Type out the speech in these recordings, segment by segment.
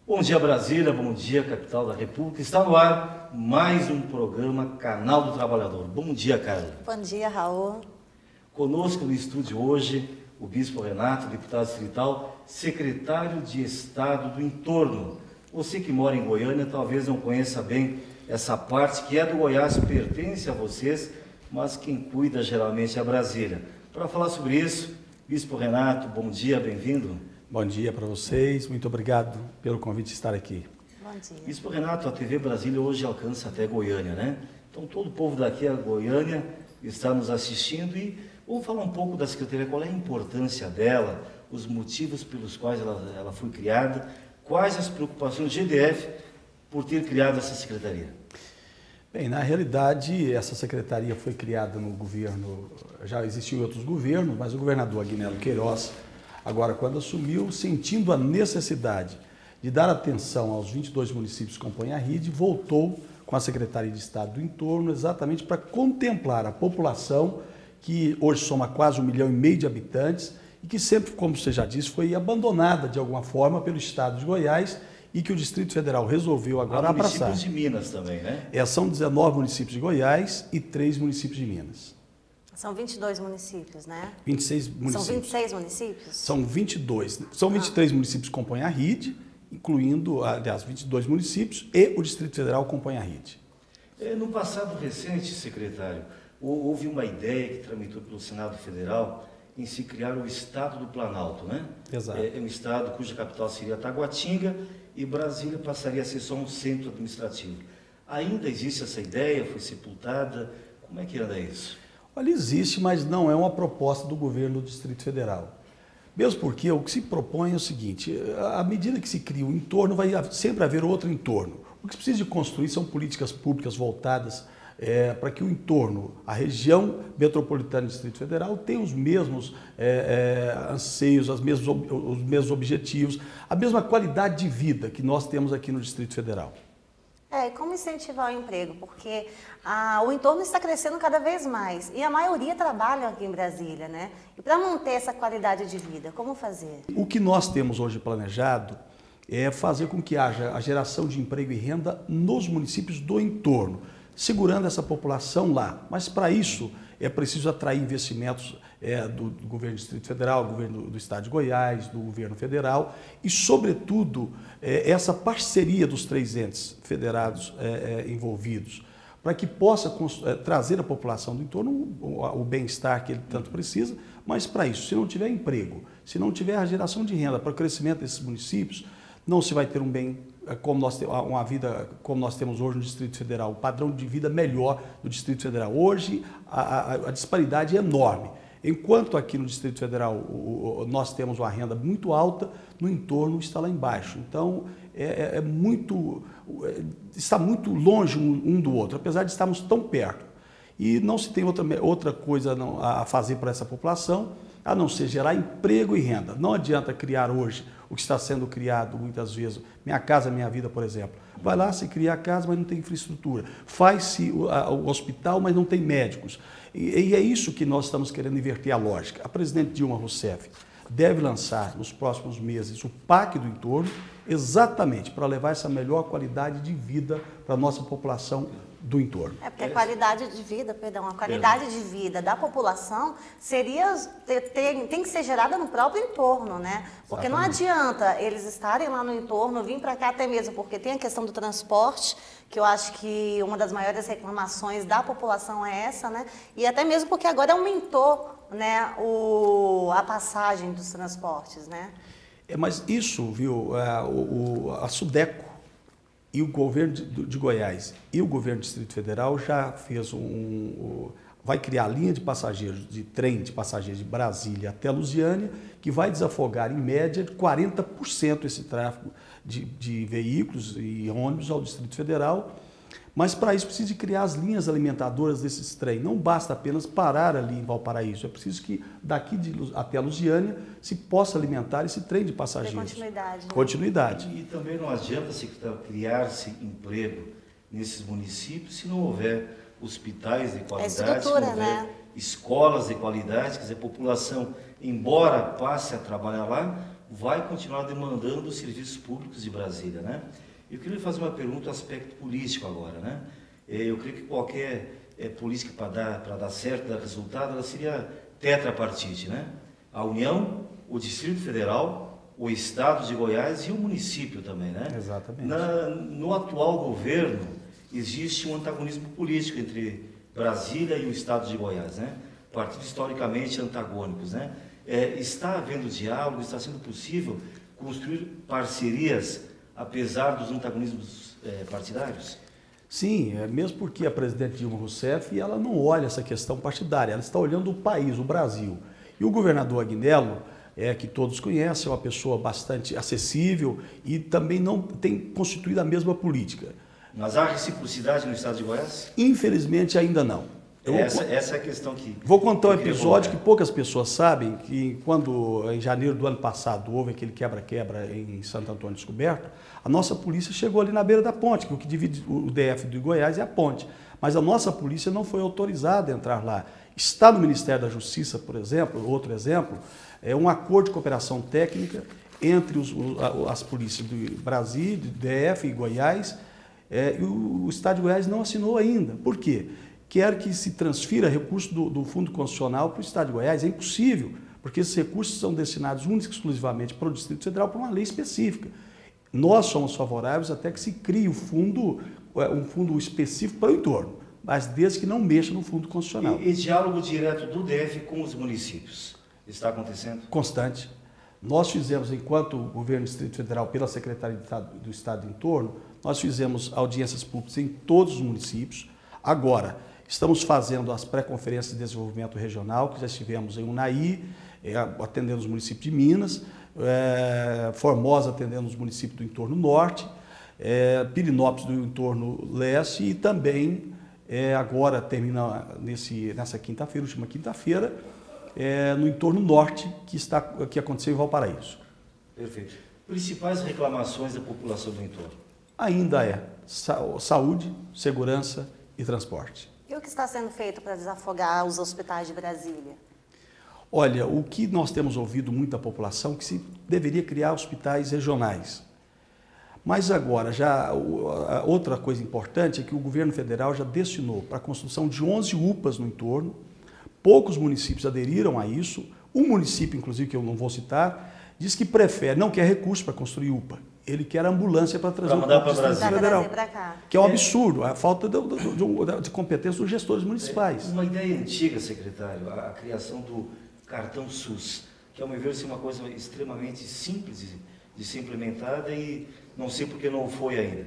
Bom dia Brasília, bom dia capital da República. Está no ar mais um programa Canal do Trabalhador. Bom dia, Carla. Bom dia, Raul. Conosco no estúdio hoje o Bispo Renato, deputado distrital, secretário de Estado do Entorno. Você que mora em Goiânia talvez não conheça bem essa parte que é do Goiás, pertence a vocês, mas quem cuida geralmente é Brasília. Para falar sobre isso, Bispo Renato, bom dia, bem-vindo. Bom dia para vocês, muito obrigado pelo convite de estar aqui. Bom dia. Bispo Renato, a TV Brasília hoje alcança até Goiânia, né? Então todo o povo daqui a Goiânia está nos assistindo e vamos falar um pouco da Secretaria, qual é a importância dela, os motivos pelos quais ela foi criada, quais as preocupações do GDF por ter criado essa Secretaria. Bem, na realidade, essa secretaria foi criada no governo, já existiam outros governos, mas o governador Aguinaldo Queiroz, agora quando assumiu, sentindo a necessidade de dar atenção aos 22 municípios que compõem a rede, voltou com a Secretaria de Estado do Entorno exatamente para contemplar a população que hoje soma quase 1,5 milhão de habitantes e que sempre, como você já disse, foi abandonada de alguma forma pelo Estado de Goiás e que o Distrito Federal resolveu agora abraçar. Municípios de Minas também, né? São 19 municípios de Goiás e 3 municípios de Minas. São 22 municípios, né? 26 municípios. São 26 municípios? São 22. São 23 municípios que compõem a RID, incluindo, aliás, 22 municípios e o Distrito Federal compõe a RID. No passado recente, secretário, houve uma ideia que tramitou pelo Senado Federal em se criar o Estado do Planalto, né? Exato. É um estado cuja capital seria Taguatinga e Brasília passaria a ser só um centro administrativo. Ainda existe essa ideia? Foi sepultada? Como é que anda isso? Olha, existe, mas não é uma proposta do governo do Distrito Federal. Mesmo porque o que se propõe é o seguinte, à medida que se cria um entorno, vai sempre haver outro entorno. O que se precisa de construir são políticas públicas voltadas para que o entorno, a região metropolitana do Distrito Federal tenha os mesmos anseios, os mesmos objetivos, a mesma qualidade de vida que nós temos aqui no Distrito Federal. E como incentivar o emprego? Porque o entorno está crescendo cada vez mais e a maioria trabalha aqui em Brasília, né? E para manter essa qualidade de vida, como fazer? O que nós temos hoje planejado é fazer com que haja a geração de emprego e renda nos municípios do entorno, segurando essa população lá. Mas para isso é preciso atrair investimentos do governo do Distrito Federal, do governo do Estado de Goiás, do governo federal e, sobretudo, essa parceria dos 3 entes federados envolvidos, para que possa trazer à população do entorno o bem-estar que ele tanto precisa, mas para isso, se não tiver emprego, se não tiver a geração de renda para o crescimento desses municípios, não se vai ter um bem uma vida como nós temos hoje no Distrito Federal, o padrão de vida melhor do Distrito Federal. Hoje a disparidade é enorme. Enquanto aqui no Distrito Federal nós temos uma renda muito alta, no entorno está lá embaixo. Então está muito longe um do outro, apesar de estarmos tão perto. E não se tem outra coisa a fazer para essa população, a não ser gerar emprego e renda. Não adianta criar hoje o que está sendo criado muitas vezes, Minha Casa Minha Vida, por exemplo. Vai lá, se cria a casa, mas não tem infraestrutura. Faz-se o hospital, mas não tem médicos. E é isso que nós estamos querendo inverter a lógica. A presidente Dilma Rousseff deve lançar nos próximos meses o PAC do entorno, exatamente para levar essa melhor qualidade de vida para a nossa população do entorno. Porque a qualidade de vida, a qualidade de vida da população tem que ser gerada no próprio entorno, né? Porque não adianta eles estarem lá no entorno, vir para cá até mesmo, porque tem a questão do transporte, que eu acho que uma das maiores reclamações da população é essa, né? E até mesmo porque agora aumentou, né, a passagem dos transportes, né? Mas isso, viu, a SUDECO e o governo de Goiás e o governo do Distrito Federal já fez vai criar a linha de passageiros, de trem de passageiros de Brasília até Lusiânia, que vai desafogar em média 40% esse tráfego de veículos e ônibus ao Distrito Federal. Mas para isso precisa de criar as linhas alimentadoras desses trens. Não basta apenas parar ali em Valparaíso. É preciso que daqui até a Lusiânia se possa alimentar esse trem de passageiros. Tem continuidade. Né? Continuidade. E também não adianta criar-se emprego nesses municípios se não houver hospitais de qualidade, se não houver escolas de qualidade. Quer dizer, a população, embora passe a trabalhar lá, vai continuar demandando os serviços públicos de Brasília, né? Eu queria fazer uma pergunta no aspecto político agora, né? Eu creio que qualquer política para dar certo, dar resultado, ela seria tetrapartite, né? A União, o Distrito Federal, o Estado de Goiás e o município também, né? Exatamente. No atual governo, existe um antagonismo político entre Brasília e o Estado de Goiás, né? Partidos historicamente antagônicos, né? Está havendo diálogo, está sendo possível construir parcerias, apesar dos antagonismos partidários? Sim, mesmo porque a presidente Dilma Rousseff ela não olha essa questão partidária, ela está olhando o país, o Brasil. E o governador Agnello, que todos conhecem, é uma pessoa bastante acessível e também não tem constituído a mesma política. Mas há reciprocidade no Estado de Goiás? Infelizmente ainda não. Essa é a questão que... Vou contar um episódio que poucas pessoas sabem, que quando em janeiro do ano passado houve aquele quebra-quebra em Santo Antônio Descoberto, a nossa polícia chegou ali na beira da ponte, que o que divide o DF do Goiás é a ponte. Mas a nossa polícia não foi autorizada a entrar lá. Está no Ministério da Justiça, por exemplo, outro exemplo, é um acordo de cooperação técnica entre as polícias do Brasil, do DF e Goiás, e o Estado de Goiás não assinou ainda. Por quê? Quer que se transfira recursos do Fundo Constitucional para o Estado de Goiás. É impossível, porque esses recursos são destinados única e exclusivamente para o Distrito Federal por uma lei específica. Nós somos favoráveis até que se crie um fundo específico para o entorno, mas desde que não mexa no Fundo Constitucional. E diálogo direto do DF com os municípios está acontecendo? Constante. Nós fizemos, enquanto governo do Distrito Federal, pela Secretaria do Estado do Entorno, nós fizemos audiências públicas em todos os municípios. Agora, estamos fazendo as pré-conferências de desenvolvimento regional, que já estivemos em Unai, atendendo os municípios de Minas, Formosa atendendo os municípios do entorno norte, Pirinópolis do entorno leste e também, agora termina nessa quinta-feira, última quinta-feira, no entorno norte, que aconteceu em Valparaíso. Perfeito. Principais reclamações da população do entorno? Ainda saúde, segurança e transporte. E o que está sendo feito para desafogar os hospitais de Brasília? Olha, o que nós temos ouvido muito da população é que se deveria criar hospitais regionais. Mas agora, outra coisa importante é que o governo federal já destinou para a construção de 11 UPAs no entorno. Poucos municípios aderiram a isso. Um município, inclusive, que eu não vou citar, diz que não quer recurso para construir UPA. Ele quer ambulância para trazer para o Distrito Federal, cá. que é um absurdo, a falta de competência dos gestores municipais. Uma ideia antiga, secretário, a criação do cartão SUS, que ao meu ver é uma coisa extremamente simples de ser implementada e não sei porque não foi ainda.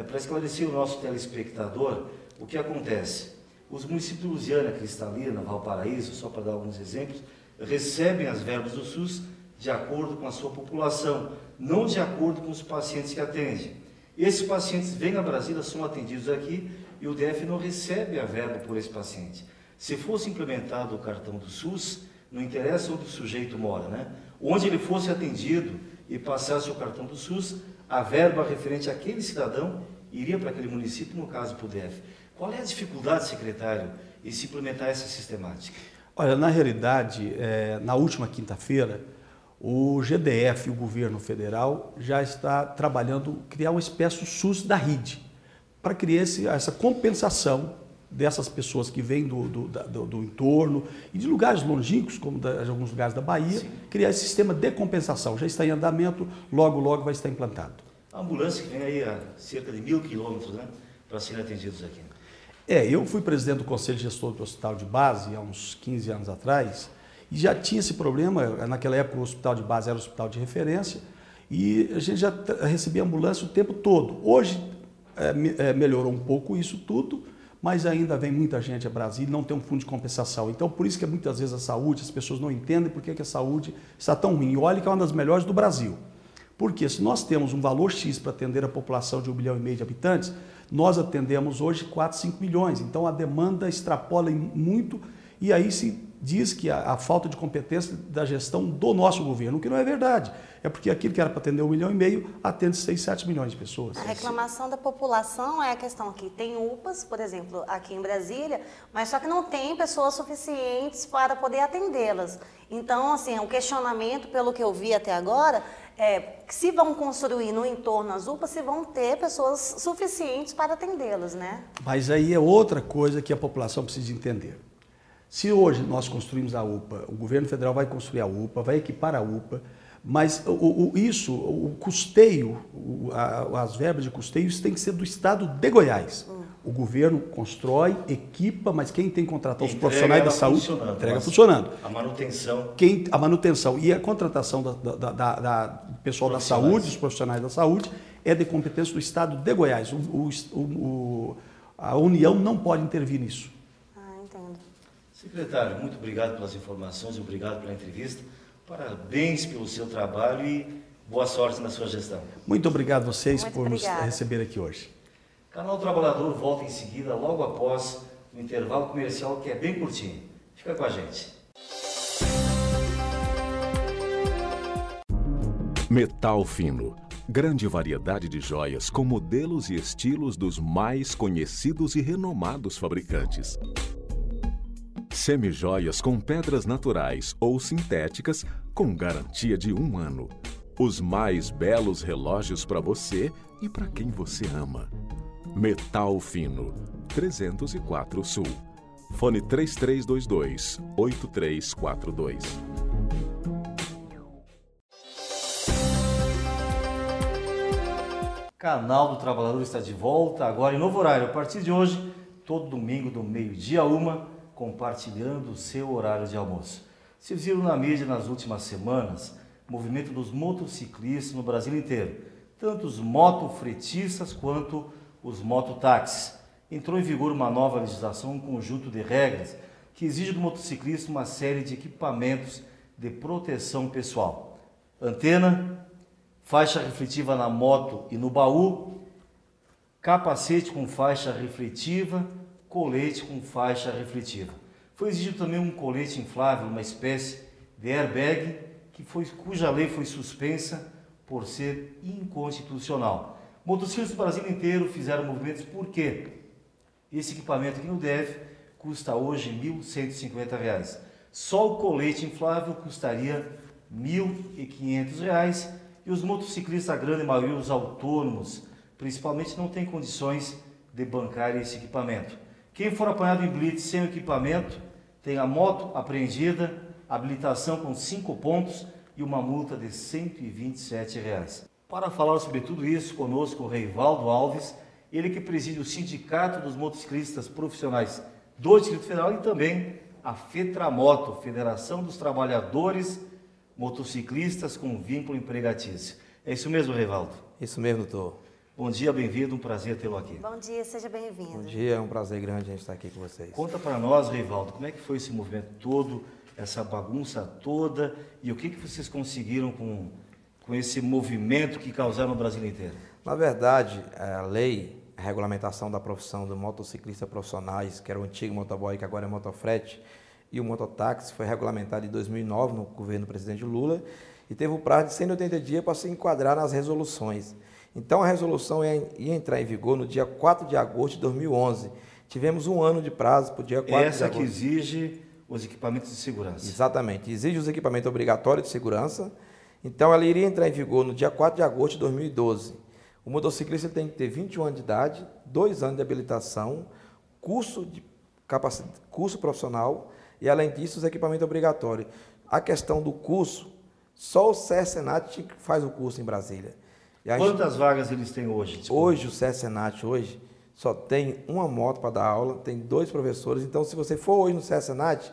Para esclarecer o nosso telespectador, o que acontece? Os municípios de Lusiânia, Cristalina, Valparaíso, só para dar alguns exemplos, recebem as verbas do SUS de acordo com a sua população, não de acordo com os pacientes que atendem. Esses pacientes vêm a Brasília, são atendidos aqui e o DF não recebe a verba por esse paciente. Se fosse implementado o cartão do SUS, não interessa onde o sujeito mora, né? Onde ele fosse atendido e passasse o cartão do SUS, a verba referente àquele cidadão iria para aquele município, no caso para o DF. Qual é a dificuldade, secretário, em se implementar essa sistemática? Olha, na realidade, na última quinta-feira, o GDF, o governo federal, já está trabalhando criar uma espécie de SUS da RID, para criar essa compensação dessas pessoas que vêm do entorno e de lugares longínquos, como de alguns lugares da Bahia, sim, criar esse sistema de compensação. Já está em andamento, logo vai estar implantado. A ambulância que vem aí a cerca de 1.000 quilômetros, né, para serem atendidos aqui. Eu fui presidente do Conselho Gestor do Hospital de Base há uns 15 anos atrás e já tinha esse problema. Naquela época o Hospital de Base era o hospital de referência e a gente já recebia ambulância o tempo todo. Hoje melhorou um pouco isso tudo, mas ainda vem muita gente a Brasília e não tem um fundo de compensação. Então, por isso que muitas vezes a saúde, as pessoas não entendem por que a saúde está tão ruim. E olha que é uma das melhores do Brasil. Porque se nós temos um valor X para atender a população de 1,5 milhão de habitantes, nós atendemos hoje 4, 5 milhões. Então, a demanda extrapola muito e aí se diz que a falta de competência da gestão do nosso governo, o que não é verdade. É porque aquilo que era para atender 1,5 milhão, atende 6, 7 milhões de pessoas. A reclamação da população é a questão que tem UPAs, por exemplo, aqui em Brasília, mas só que não tem pessoas suficientes para poder atendê-las. Então, assim, o questionamento, pelo que eu vi até agora, é que se vão construir no entorno as UPAs, se vão ter pessoas suficientes para atendê-las, né? Mas aí é outra coisa que a população precisa entender. Se hoje nós construímos a UPA, o governo federal vai construir a UPA, vai equipar a UPA, mas o custeio, as verbas de custeio, isso tem que ser do estado de Goiás. O governo constrói, equipa, mas quem tem que contratar os profissionais da saúde, entrega funcionando. A manutenção. A manutenção e a contratação do pessoal da saúde, dos profissionais da saúde, é de competência do estado de Goiás. A União não pode intervir nisso. Entendo. Secretário, muito obrigado pelas informações, obrigado pela entrevista. Parabéns pelo seu trabalho e boa sorte na sua gestão. Muito obrigado a vocês por nos receber aqui hoje. Canal Trabalhador volta em seguida, logo após o intervalo comercial, que é bem curtinho. Fica com a gente. Metal Fino. Grande variedade de joias com modelos e estilos dos mais conhecidos e renomados fabricantes. Semijoias com pedras naturais ou sintéticas com garantia de 1 ano. Os mais belos relógios para você e para quem você ama. Metal Fino, 304 Sul. Fone 3322-8342. Canal do Trabalhador está de volta, agora em novo horário. A partir de hoje, todo domingo do meio-dia a 1, compartilhando o seu horário de almoço. Vocês viram na mídia nas últimas semanas o movimento dos motociclistas no Brasil inteiro, tanto os motofretistas quanto os mototáxis. Entrou em vigor uma nova legislação, um conjunto de regras que exige do motociclista uma série de equipamentos de proteção pessoal. Antena, faixa refletiva na moto e no baú, capacete com faixa refletiva, colete com faixa refletiva. Foi exigido também um colete inflável, uma espécie de airbag, cuja lei foi suspensa por ser inconstitucional. Motociclistas do Brasil inteiro fizeram movimentos porque esse equipamento aqui no DF custa hoje R$ 1.150. Só o colete inflável custaria R$ 1.500 e os motociclistas, a grande maioria, os autônomos, principalmente, não têm condições de bancar esse equipamento. Quem for apanhado em blitz sem o equipamento tem a moto apreendida, habilitação com 5 pontos e uma multa de R$ 127. Para falar sobre tudo isso, conosco o Reivaldo Alves, ele que preside o Sindicato dos Motociclistas Profissionais do Distrito Federal e também a FETRAMOTO, Federação dos Trabalhadores Motociclistas com Vínculo Empregatício. É isso mesmo, Reivaldo? Isso mesmo, doutor. Bom dia, bem-vindo, um prazer tê-lo aqui. Bom dia, seja bem-vindo. Bom dia, é um prazer grande a gente estar aqui com vocês. Conta para nós, Reivaldo, como é que foi esse movimento todo, essa bagunça toda e o que vocês conseguiram com esse movimento que causaram no Brasil inteiro? Na verdade, a lei, a regulamentação da profissão do motociclista profissionais, que era o antigo motoboy, que agora é motofrete, e o mototáxi, foi regulamentado em 2009 no governo do presidente Lula e teve o prazo de 180 dias para se enquadrar nas resoluções. Então, a resolução ia entrar em vigor no dia 4 de agosto de 2011. Tivemos 1 ano de prazo para o dia 4 de agosto. Essa que exige os equipamentos de segurança. Exatamente. Exige os equipamentos obrigatórios de segurança. Então, ela iria entrar em vigor no dia 4 de agosto de 2012. O motociclista tem que ter 21 anos de idade, 2 anos de habilitação, curso profissional e, além disso, os equipamentos obrigatórios. A questão do curso, só o SESC-SENAT faz o curso em Brasília. Quantas vagas eles têm hoje? Desculpa. Hoje, o SESC-SENAT hoje só tem uma moto para dar aula, tem 2 professores. Então, se você for hoje no SESC-SENAT,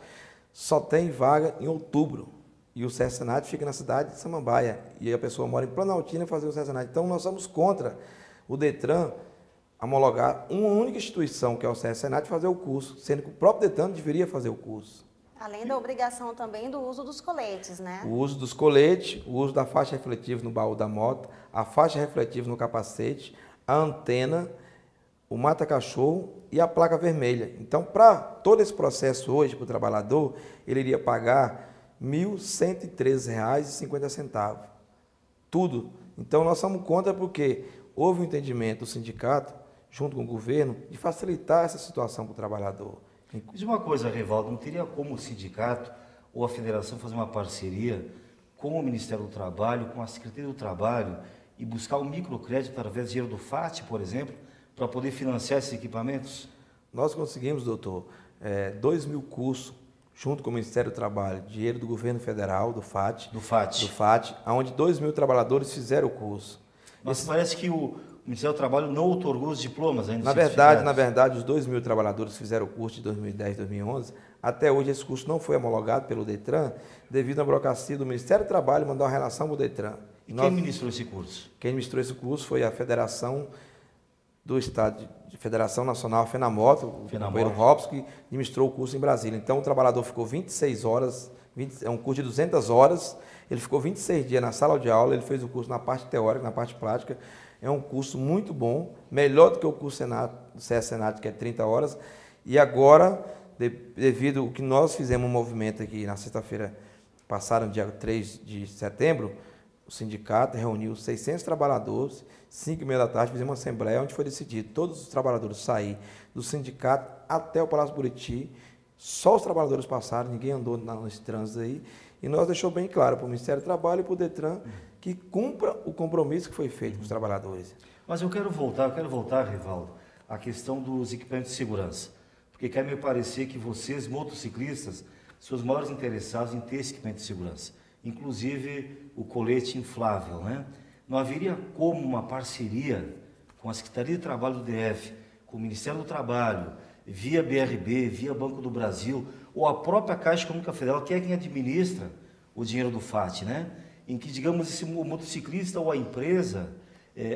só tem vaga em outubro. E o SESC-SENAT fica na cidade de Samambaia. E a pessoa mora em Planaltina fazer o SESC-SENAT. Então, nós somos contra o DETRAN homologar uma única instituição, que é o SESC-SENAT, fazer o curso, sendo que o próprio DETRAN deveria fazer o curso. Além da obrigação também do uso dos coletes, né? O uso dos coletes, o uso da faixa refletiva no baú da moto, a faixa refletiva no capacete, a antena, o mata-cachorro e a placa vermelha. Então, para todo esse processo hoje, para o trabalhador, ele iria pagar R$ 1.113,50. Tudo. Então, nós somos contra porque houve um entendimento do sindicato, junto com o governo, de facilitar essa situação para o trabalhador. Diz uma coisa, Rivaldo, não teria como o sindicato ou a federação fazer uma parceria com o Ministério do Trabalho, com a Secretaria do Trabalho e buscar um microcrédito através do dinheiro do FAT, por exemplo, para poder financiar esses equipamentos? Nós conseguimos, doutor, 2.000 cursos, junto com o Ministério do Trabalho, dinheiro do governo federal, do FAT, onde 2.000 trabalhadores fizeram o curso. Mas parece que o Ministério do Trabalho não otorgou os diplomas ainda. Na verdade, os 2.000 trabalhadores que fizeram o curso de 2010 e 2011, até hoje esse curso não foi homologado pelo DETRAN, devido à burocracia do Ministério do Trabalho mandar uma relação para o DETRAN. E quem ministrou esse curso? Quem ministrou esse curso foi a Federação do Estado, de Federação Nacional, a FENAMOTO, o companheiro Robson, que administrou o curso em Brasília. Então, o trabalhador ficou 26 horas, é um curso de 200 horas, ele ficou 26 dias na sala de aula, ele fez o curso na parte teórica, na parte prática. É um curso muito bom, melhor do que o curso do CS Senat, que é 30 horas. E agora, devido ao que nós fizemos um movimento aqui na sexta-feira passada, no dia 3 de setembro, o sindicato reuniu 600 trabalhadores, 5h30 da tarde, fizemos uma assembleia onde foi decidido todos os trabalhadores sair do sindicato até o Palácio Buriti. Só os trabalhadores passaram, ninguém andou nesse trânsito aí. E nós deixou bem claro para o Ministério do Trabalho e para o DETRAN que cumpra o compromisso que foi feito com os trabalhadores. Mas eu quero voltar, Rivaldo, à questão dos equipamentos de segurança. Porque quer me parecer que vocês, motociclistas, são os maiores interessados em ter esse equipamento de segurança. Inclusive o colete inflável, né? Não haveria como uma parceria com a Secretaria de Trabalho do DF, com o Ministério do Trabalho, via BRB, via Banco do Brasil, ou a própria Caixa Econômica Federal, que é quem administra o dinheiro do FAT, né? Em que, digamos, esse motociclista ou a empresa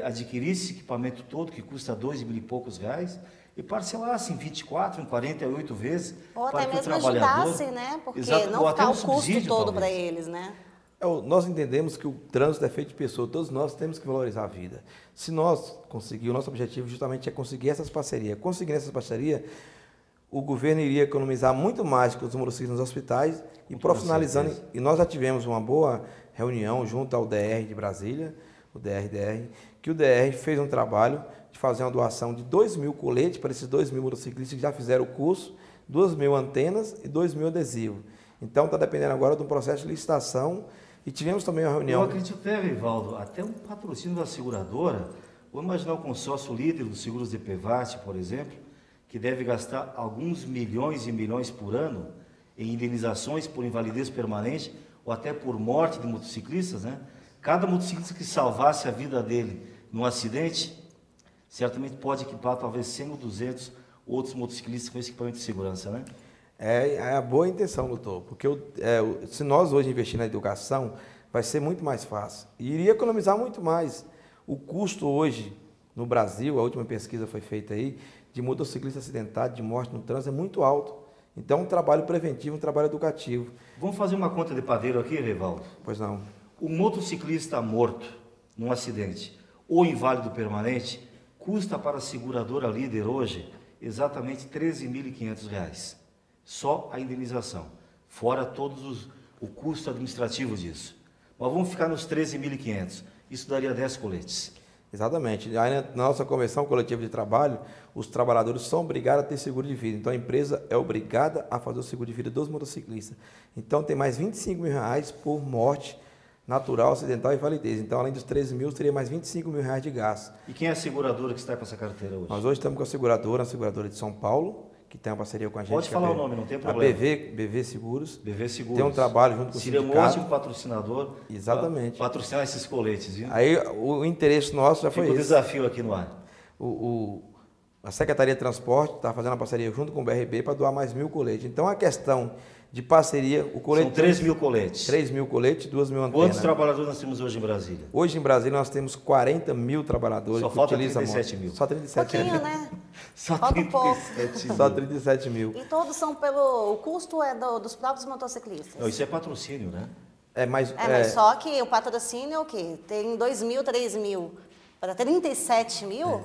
adquirisse esse equipamento todo, que custa R$2 mil e poucos, e parcelasse em 24, em 48 vezes, ou para até que mesmo o trabalhador... ajudasse, né? Porque Exato, não ficar o custo subsídio, todo para talvez. eles, né? Nós entendemos que o trânsito é feito de pessoas, todos nós temos que valorizar a vida. Se nós conseguir, o nosso objetivo justamente é conseguir essas parcerias. Conseguindo essas parcerias, o governo iria economizar muito mais com os motociclistas nos hospitais e profissionalizando. E nós já tivemos uma boa reunião junto ao DR de Brasília, o DR, que o DR fez um trabalho de fazer uma doação de 2.000 coletes para esses 2.000 motociclistas que já fizeram o curso, 2.000 antenas e 2.000 adesivos. Então está dependendo agora de um processo de licitação. E tivemos também uma reunião... Eu acredito até, Rivaldo, até um patrocínio da seguradora. Vou imaginar o consórcio líder dos seguros de PVAT, por exemplo, que deve gastar alguns milhões e milhões por ano em indenizações por invalidez permanente ou até por morte de motociclistas, né? Cada motociclista que salvasse a vida dele num acidente, certamente pode equipar talvez 100 ou 200 outros motociclistas com esse equipamento de segurança, né? É a boa intenção, doutor, porque se nós hoje investir na educação, vai ser muito mais fácil. E iria economizar muito mais. O custo hoje, no Brasil, a última pesquisa foi feita aí, de motociclista acidentado, de morte no trânsito, é muito alto. Então, um trabalho preventivo, um trabalho educativo. Vamos fazer uma conta de padeiro aqui, Rivaldo? Pois não. O motociclista morto num acidente ou inválido permanente custa para a seguradora líder hoje exatamente R$ 13.500. Só a indenização, fora o custo administrativo disso. Mas vamos ficar nos 13.500. Isso daria 10 coletes. Exatamente. Aí na nossa convenção coletiva de trabalho, os trabalhadores são obrigados a ter seguro de vida. Então a empresa é obrigada a fazer o seguro de vida dos motociclistas. Então tem mais R$25 mil por morte natural, acidental e invalidez. Então, além dos 13 mil, teria mais R$25 mil de gasto. E quem é a seguradora que está com essa carteira hoje? Nós hoje estamos com a seguradora de São Paulo, que tem uma parceria com a gente. Pode falar o nome, não tem problema. A BV Seguros. BV Seguros. Tem um trabalho junto com o sindicato. Seria um ótimo patrocínador. Exatamente. Para patrocinar esses coletes, viu? Aí o interesse nosso já foi Fica o esse. desafio aqui no ar. A Secretaria de Transporte está fazendo uma parceria junto com o BRB para doar mais 1.000 coletes. Então, a questão de parceria, o colete... São 3.000 coletes. 3.000 coletes, 2.000 antenas. Quantos trabalhadores nós temos hoje em Brasília? Hoje em Brasília nós temos 40 mil trabalhadores. Só que falta utilizam 37 mil. Só 37 mil. Pouquinho, né? Só Falta um pouco. 37 mil. Só 37 mil. E todos são pelo... O custo é dos próprios motociclistas. Não, isso é patrocínio, né? Mas só que o patrocínio é o quê? Tem 2.000, 3.000 para 37 mil?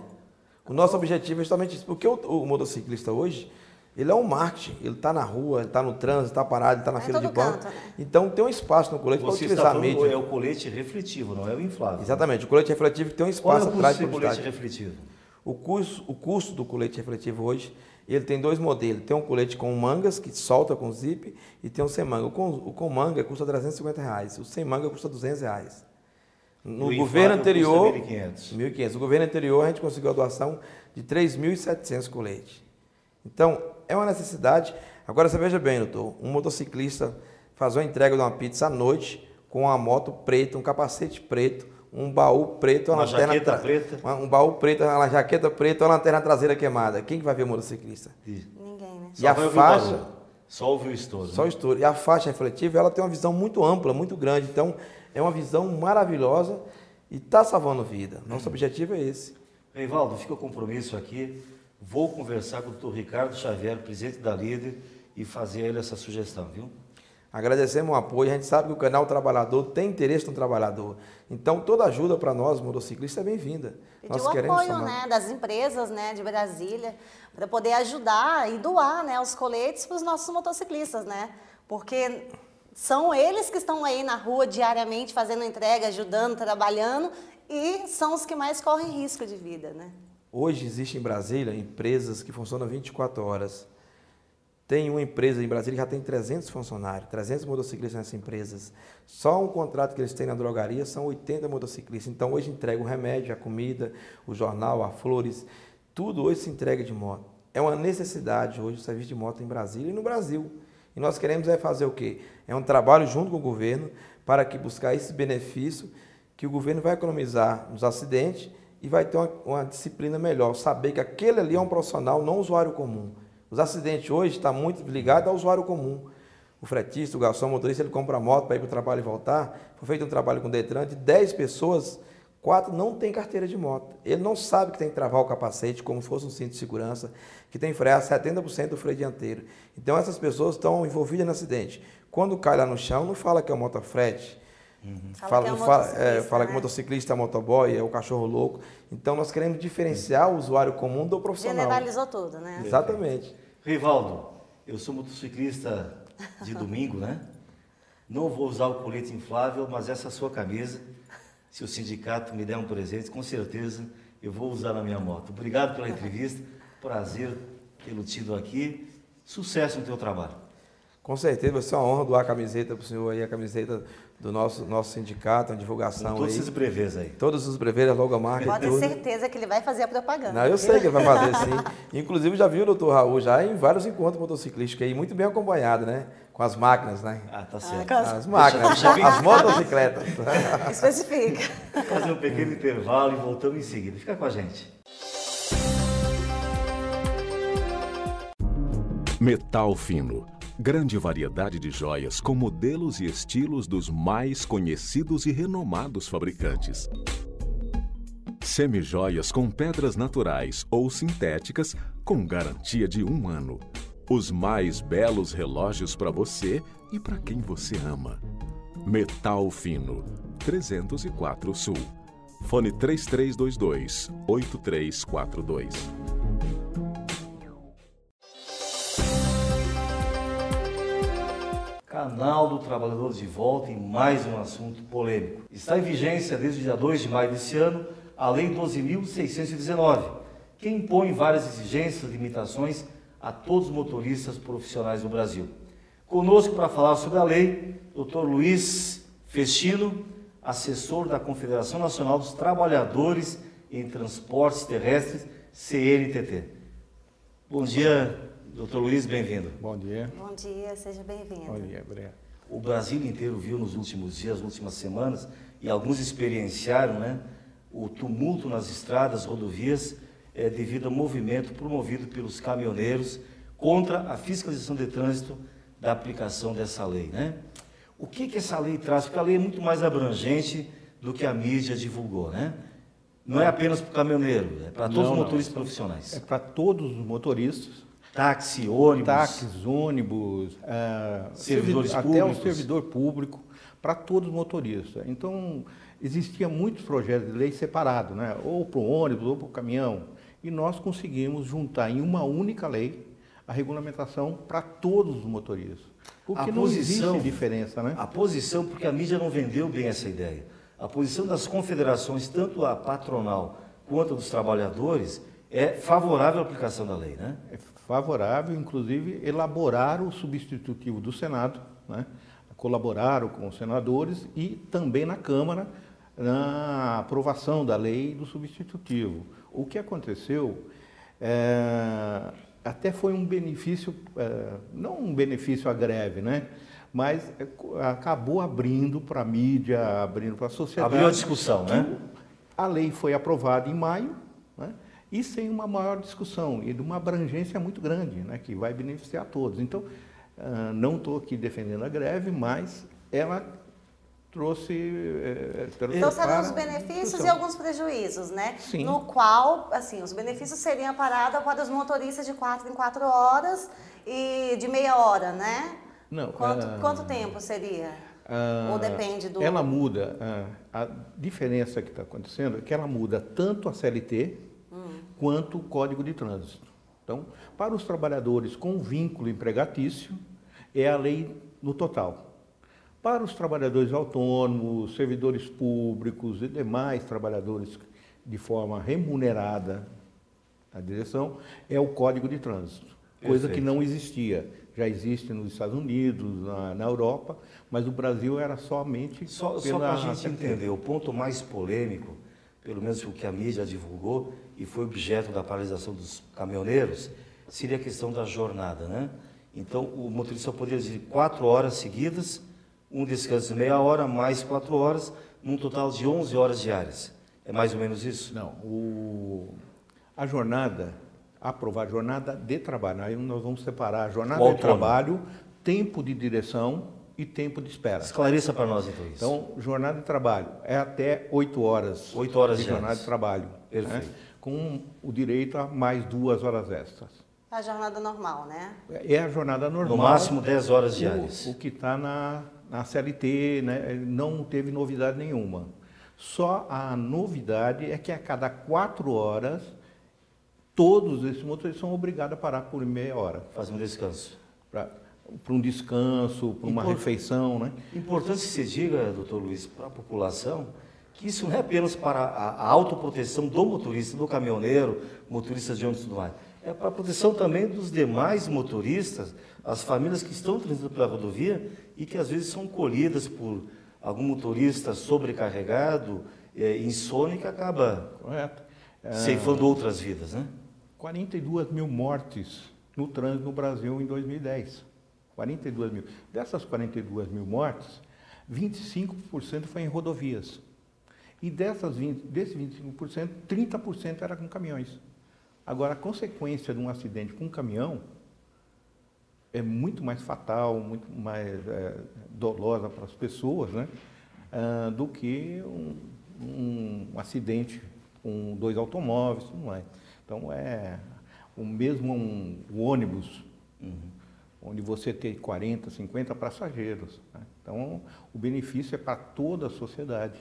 O nosso objetivo é justamente isso, porque o motociclista hoje, ele é um marketing, ele está na rua, ele está no trânsito, está parado, ele está na fila de banco. Canto, né? Então tem um espaço no colete para Você utilizar está a mídia. falando, é o colete refletivo, não é o inflável. Exatamente, o colete refletivo tem um Qual é espaço o atrás custo para do colete publicidade. refletivo? O custo do colete refletivo hoje, ele tem dois modelos. Tem um colete com mangas, que solta com zip, e tem um sem manga. O com manga custa R$350, o sem manga custa R$200. No O governo inflável anterior, custa R$1.500. 1.500. No governo anterior, a gente conseguiu a doação de 3.700 coletes. Então, é uma necessidade. Agora, você veja bem, doutor, um motociclista fazer uma entrega de uma pizza à noite com uma moto preta, um capacete preto, um baú preto, Uma lanterna jaqueta preta. um baú preto, uma jaqueta preta, uma lanterna traseira queimada. Quem que vai ver o motociclista? Ninguém, né? E a vai ouvir faixa, barulho. Só ouvir o estouro. só o né? estouro. E a faixa refletiva, ela tem uma visão muito ampla, muito grande. Então, é uma visão maravilhosa e está salvando vida. Nosso objetivo é esse. Reivaldo, fica o compromisso aqui. Vou conversar com o Dr. Ricardo Xavier, presidente da Líder, e fazer a ele essa sugestão, viu? Agradecemos o apoio. A gente sabe que o canal Trabalhador tem interesse no trabalhador. Então, toda ajuda para nós, motociclistas, é bem-vinda. Pedir o apoio, né, das empresas, né, de Brasília, para poder ajudar e doar, né, os coletes para os nossos motociclistas, né? Porque são eles que estão aí na rua diariamente fazendo entrega, ajudando, trabalhando, e são os que mais correm risco de vida, né? Hoje existe em Brasília empresas que funcionam 24 horas. Tem uma empresa em Brasília que já tem 300 funcionários, 300 motociclistas nessas empresas. Só um contrato que eles têm na drogaria são 80 motociclistas. Então, hoje entrega o remédio, a comida, o jornal, as flores, tudo hoje se entrega de moto. É uma necessidade hoje o serviço de moto em Brasília e no Brasil. E nós queremos fazer o quê? É um trabalho junto com o governo para que buscar esse benefício que o governo vai economizar nos acidentes e vai ter uma disciplina melhor. Saber que aquele ali é um profissional, não um usuário comum. Os acidentes hoje estão muito ligados ao usuário comum. O fretista, o garçom, o motorista, ele compra a moto para ir para o trabalho e voltar. Foi feito um trabalho com o Detran, de 10 pessoas, 4 não têm carteira de moto. Ele não sabe que tem que travar o capacete como se fosse um cinto de segurança, que tem que frear 70% do freio dianteiro. Então, essas pessoas estão envolvidas no acidente. Quando cai lá no chão, não fala que é o motofrete. Fala que o motociclista é motoboy, é o cachorro louco. Então, nós queremos diferenciar o usuário comum do profissional. Generalizou tudo, né? Exatamente. Rivaldo, eu sou motociclista de domingo, né? Não vou usar o colete inflável, mas essa sua camisa, se o sindicato me der um presente, com certeza eu vou usar na minha moto. Obrigado pela entrevista, prazer tê-lo tido aqui. Sucesso no teu trabalho. Com certeza, vai ser uma honra doar a camiseta para o senhor aí, a camiseta do nosso sindicato, a divulgação Com todos aí. esses brevês aí. Todos os brevês, a logomarca e Pode ter tudo. certeza que ele vai fazer a propaganda. Não, eu sei que ele vai fazer sim. Inclusive, já viu o doutor Raul já em vários encontros motociclísticos aí, muito bem acompanhado, né? Com as máquinas, né? Ah, tá certo. As máquinas, Deixa eu- as motocicletas. Especifica. Vamos fazer um pequeno intervalo e voltamos em seguida. Fica com a gente. Metal fino. Grande variedade de joias com modelos e estilos dos mais conhecidos e renomados fabricantes. Semijoias com pedras naturais ou sintéticas com garantia de 1 ano. Os mais belos relógios para você e para quem você ama. Metal fino. 304 Sul. Fone 3322-8342. Canal do Trabalhador de volta em mais um assunto polêmico. Está em vigência desde o dia 2 de maio desse ano a Lei 12.619, que impõe várias exigências e limitações a todos os motoristas profissionais do Brasil. Conosco para falar sobre a lei, Dr. Luiz Festino, assessor da Confederação Nacional dos Trabalhadores em Transportes Terrestres, CNTT. Bom dia, Dr. Luiz, bem-vindo. Bom dia. Bom dia, seja bem-vindo. Bom dia, obrigado. O Brasil inteiro viu nos últimos dias, nas últimas semanas, e alguns experienciaram, né, o tumulto nas estradas, rodovias, devido ao movimento promovido pelos caminhoneiros contra a fiscalização de trânsito da aplicação dessa lei, né? O que essa lei traz? Porque a lei é muito mais abrangente do que a mídia divulgou, né? Não é apenas para o caminhoneiro, é para todos os motoristas profissionais. É para todos os motoristas, Táxi, ônibus, táxis, ônibus, servidores até públicos. o servidor público, para todos os motoristas. Então, existia muitos projetos de lei separados, né? Ou para o ônibus, ou para o caminhão. E nós conseguimos juntar em uma única lei a regulamentação para todos os motoristas. Porque não existe diferença, né? A posição, porque a mídia não vendeu bem essa ideia. A posição das confederações, tanto a patronal quanto a dos trabalhadores, é favorável à aplicação da lei, né? É favorável, inclusive, elaboraram o substitutivo do Senado, né? Colaboraram com os senadores e também na Câmara na aprovação da lei do substitutivo. O que aconteceu até foi um benefício, não um benefício à greve, né? Mas acabou abrindo para a mídia, abrindo para a sociedade. Abriu a discussão, né? A lei foi aprovada em maio, né? E sem uma maior discussão e de uma abrangência muito grande, né? Que vai beneficiar todos. Então, não estou aqui defendendo a greve, mas ela trouxe... Então, seriam os benefícios e alguns prejuízos, né? Sim. No qual, assim, os benefícios seriam a parada para os motoristas de 4 em 4 horas e de meia hora, né? Não. Quanto tempo seria? Ou depende do... Ela muda, a diferença que está acontecendo é que ela muda tanto a CLT quanto o Código de Trânsito. Então, para os trabalhadores com vínculo empregatício, é a lei no total. Para os trabalhadores autônomos, servidores públicos e demais trabalhadores de forma remunerada na direção, é o Código de Trânsito, coisa que não existia. Já existe nos Estados Unidos, na Europa, mas no Brasil era somente Só para a gente entender, o ponto mais polêmico, pelo menos o que a mídia divulgou, e foi objeto da paralisação dos caminhoneiros, seria a questão da jornada, né? Então, o motorista poderia dizer 4 horas seguidas, um descanso de meia hora, mais 4 horas, num total de 11 horas diárias. É mais ou menos isso? Não, a jornada, aprovar a jornada de trabalho, aí nós vamos separar a jornada de trabalho, tempo de direção e tempo de espera. Esclareça para nós, então, isso. Então, jornada de trabalho é até 8 horas, 8 horas de jornada de trabalho. Perfeito. Né? Com o direito a mais 2 horas extras. A jornada normal, né? É a jornada normal. No máximo 10 horas diárias. O que está na CLT, né? Não teve novidade nenhuma. Só a novidade é que a cada 4 horas, todos esses motoristas são obrigados a parar por meia hora. Fazer um descanso. Para um descanso, para uma refeição, né? Importante que você diga, doutor Luiz, para a população, que isso não é apenas para a autoproteção do motorista, do caminhoneiro, motoristas de ônibus e tudo mais. É para a proteção também dos demais motoristas, as famílias que estão transitando pela rodovia e que às vezes são colhidas por algum motorista sobrecarregado, insônia, que acaba ceifando outras vidas, né? 42 mil mortes no trânsito no Brasil em 2010. 42 mil. Dessas 42 mil mortes, 25% foi em rodovias. E desses 25%, 30% era com caminhões. Agora, a consequência de um acidente com um caminhão é muito mais fatal, muito mais dolosa para as pessoas, né? Do que um acidente com 2 automóveis, tudo mais. Então, o ônibus, onde você tem 40, 50 passageiros, né? Então, o benefício é para toda a sociedade.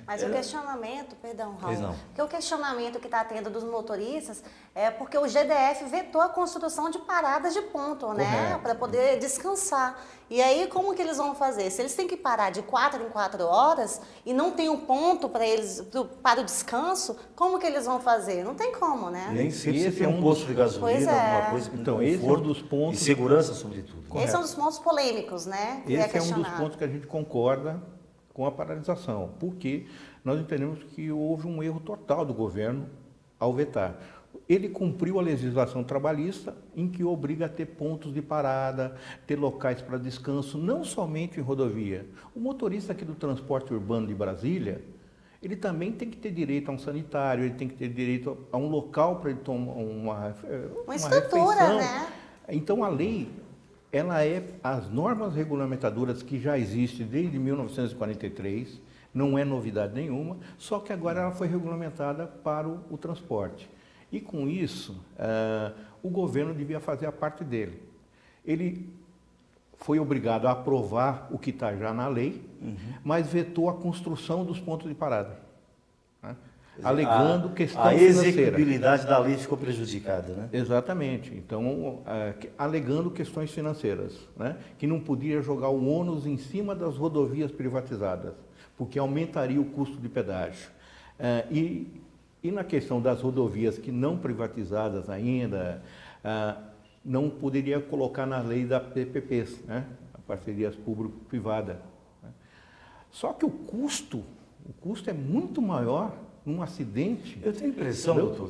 Mas o questionamento, perdão, Raul, não. porque o questionamento que está tendo dos motoristas é porque o GDF vetou a construção de paradas de ponto, né? Para poder descansar. E aí, como que eles vão fazer? Se eles têm que parar de 4 em 4 horas e não tem um ponto para eles, para o descanso, como que eles vão fazer? Não tem como, né? Nem sempre você tem um posto de gasolina, alguma coisa com então, esse é um dos pontos... E segurança, sobretudo. Esse é um dos pontos polêmicos, né? Que esse é um dos pontos que a gente concorda com a paralisação, porque nós entendemos que houve um erro total do governo ao vetar. Ele cumpriu a legislação trabalhista, em que obriga a ter pontos de parada, ter locais para descanso, não somente em rodovia. O motorista aqui do transporte urbano de Brasília, ele também tem que ter direito a um sanitário, ele tem que ter direito a um local para ele tomar uma estrutura, refeição. né? Então, a lei... as normas regulamentadoras que já existem desde 1943, não é novidade nenhuma, só que agora ela foi regulamentada para o transporte. E com isso, o governo devia fazer a parte dele. Ele foi obrigado a aprovar o que está já na lei, mas vetou a construção dos pontos de parada. Né? alegando questão a financeira. execuibilidade da lei ficou prejudicada, né? Exatamente. Então, alegando questões financeiras, né? Que não podia jogar o ônus em cima das rodovias privatizadas, porque aumentaria o custo de pedágio. E na questão das rodovias que não privatizadas ainda, não poderia colocar na lei da PPPs, né? Parcerias público-privada. Né? Só que o custo é muito maior num acidente. Eu tenho a impressão, doutor,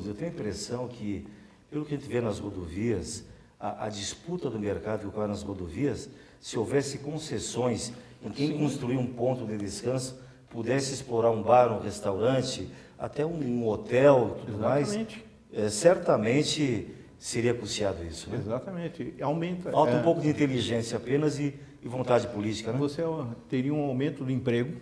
que, pelo que a gente vê nas rodovias, a disputa do mercado que ocorre nas rodovias, se houvesse concessões em quem construir um ponto de descanso, pudesse explorar um bar, um restaurante, até um hotel, tudo Exatamente. mais, certamente seria custeado isso, né? Exatamente. Aumenta. Falta um pouco de inteligência apenas e vontade política, né? Você teria um aumento do emprego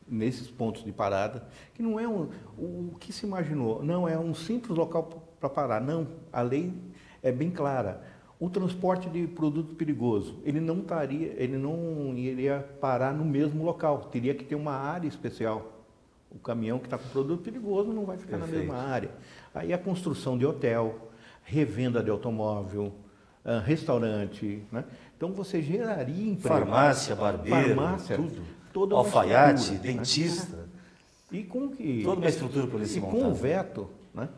nesses pontos de parada, que não é o que se imaginou, não é um simples local para parar, não. A lei é bem clara. O transporte de produto perigoso, ele não iria parar no mesmo local, teria que ter uma área especial. O caminhão que está com produto perigoso não vai ficar Perfeito. na mesma área. Aí a construção de hotel, revenda de automóvel, restaurante, né? Então você geraria emprego. Farmácia, barbeiro, tudo. Toda uma alfaiate, estrutura, dentista, né? E com que toda uma estrutura para e com o veto, né,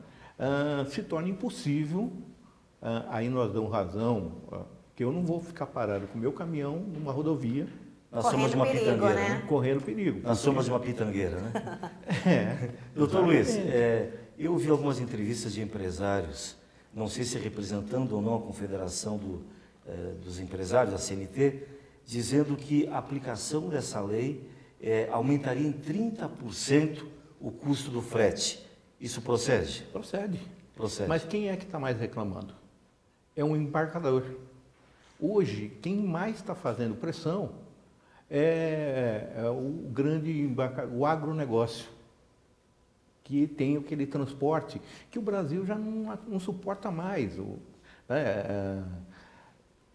se torna impossível. Aí nós damos razão, que eu não vou ficar parado com o meu caminhão numa rodovia. na sombra de uma Correndo perigo, pitangueira, né? né? Correndo perigo. Na sombra de uma pitangueira, né? Doutor Exatamente. Luiz, eu vi algumas entrevistas de empresários, não sei se representando ou não a Confederação dos Empresários, a CNT, dizendo que a aplicação dessa lei aumentaria em 30% o custo do frete. Isso procede? Procede. Procede. Mas quem é que está mais reclamando? É um embarcador. Hoje, quem mais está fazendo pressão é o grande embarcador, o agronegócio, que tem aquele transporte que o Brasil já não suporta mais.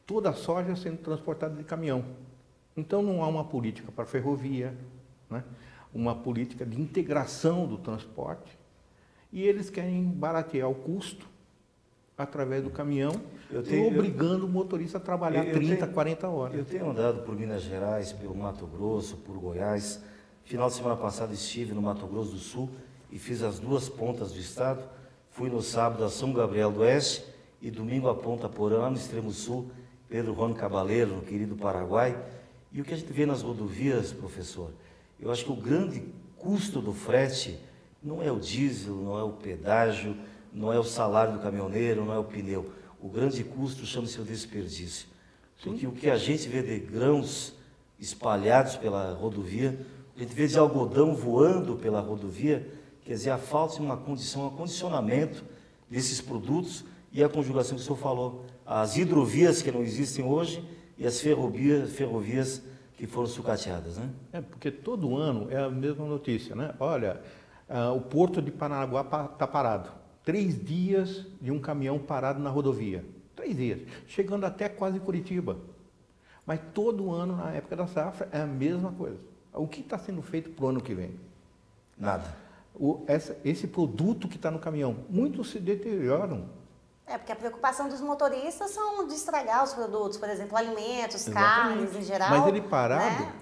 Toda a soja sendo transportada de caminhão. Então não há uma política para a ferrovia, né? Uma política de integração do transporte, e eles querem baratear o custo através do caminhão, obrigando o motorista a trabalhar 30, 40 horas. Eu tenho andado por Minas Gerais, pelo Mato Grosso, por Goiás. Final de semana passada estive no Mato Grosso do Sul e fiz as duas pontas do estado. Fui no sábado a São Gabriel do Oeste e domingo a Ponta Porã, lá no extremo sul, Pedro Juan Cabaleiro, no querido Paraguai. E o que a gente vê nas rodovias, professor, eu acho que o grande custo do frete não é o diesel, não é o pedágio, não é o salário do caminhoneiro, não é o pneu. O grande custo chama-se o desperdício. Porque o que a gente vê de grãos espalhados pela rodovia, a gente vê de algodão voando pela rodovia, quer dizer, a falta de uma condição, um acondicionamento desses produtos e a conjugação que o senhor falou. As hidrovias que não existem hoje e as ferrovias que foram sucateadas, né? Porque todo ano é a mesma notícia, né? Olha, o Porto de Paranaguá está parado. 3 dias de um caminhão parado na rodovia. 3 dias. Chegando até quase Curitiba. Mas todo ano, na época da safra, é a mesma coisa. O que está sendo feito para o ano que vem? Nada. Esse produto que está no caminhão, muitos se deterioram. Porque a preocupação dos motoristas são de estragar os produtos, por exemplo, alimentos, Exatamente. carnes em geral. Mas ele parado, né?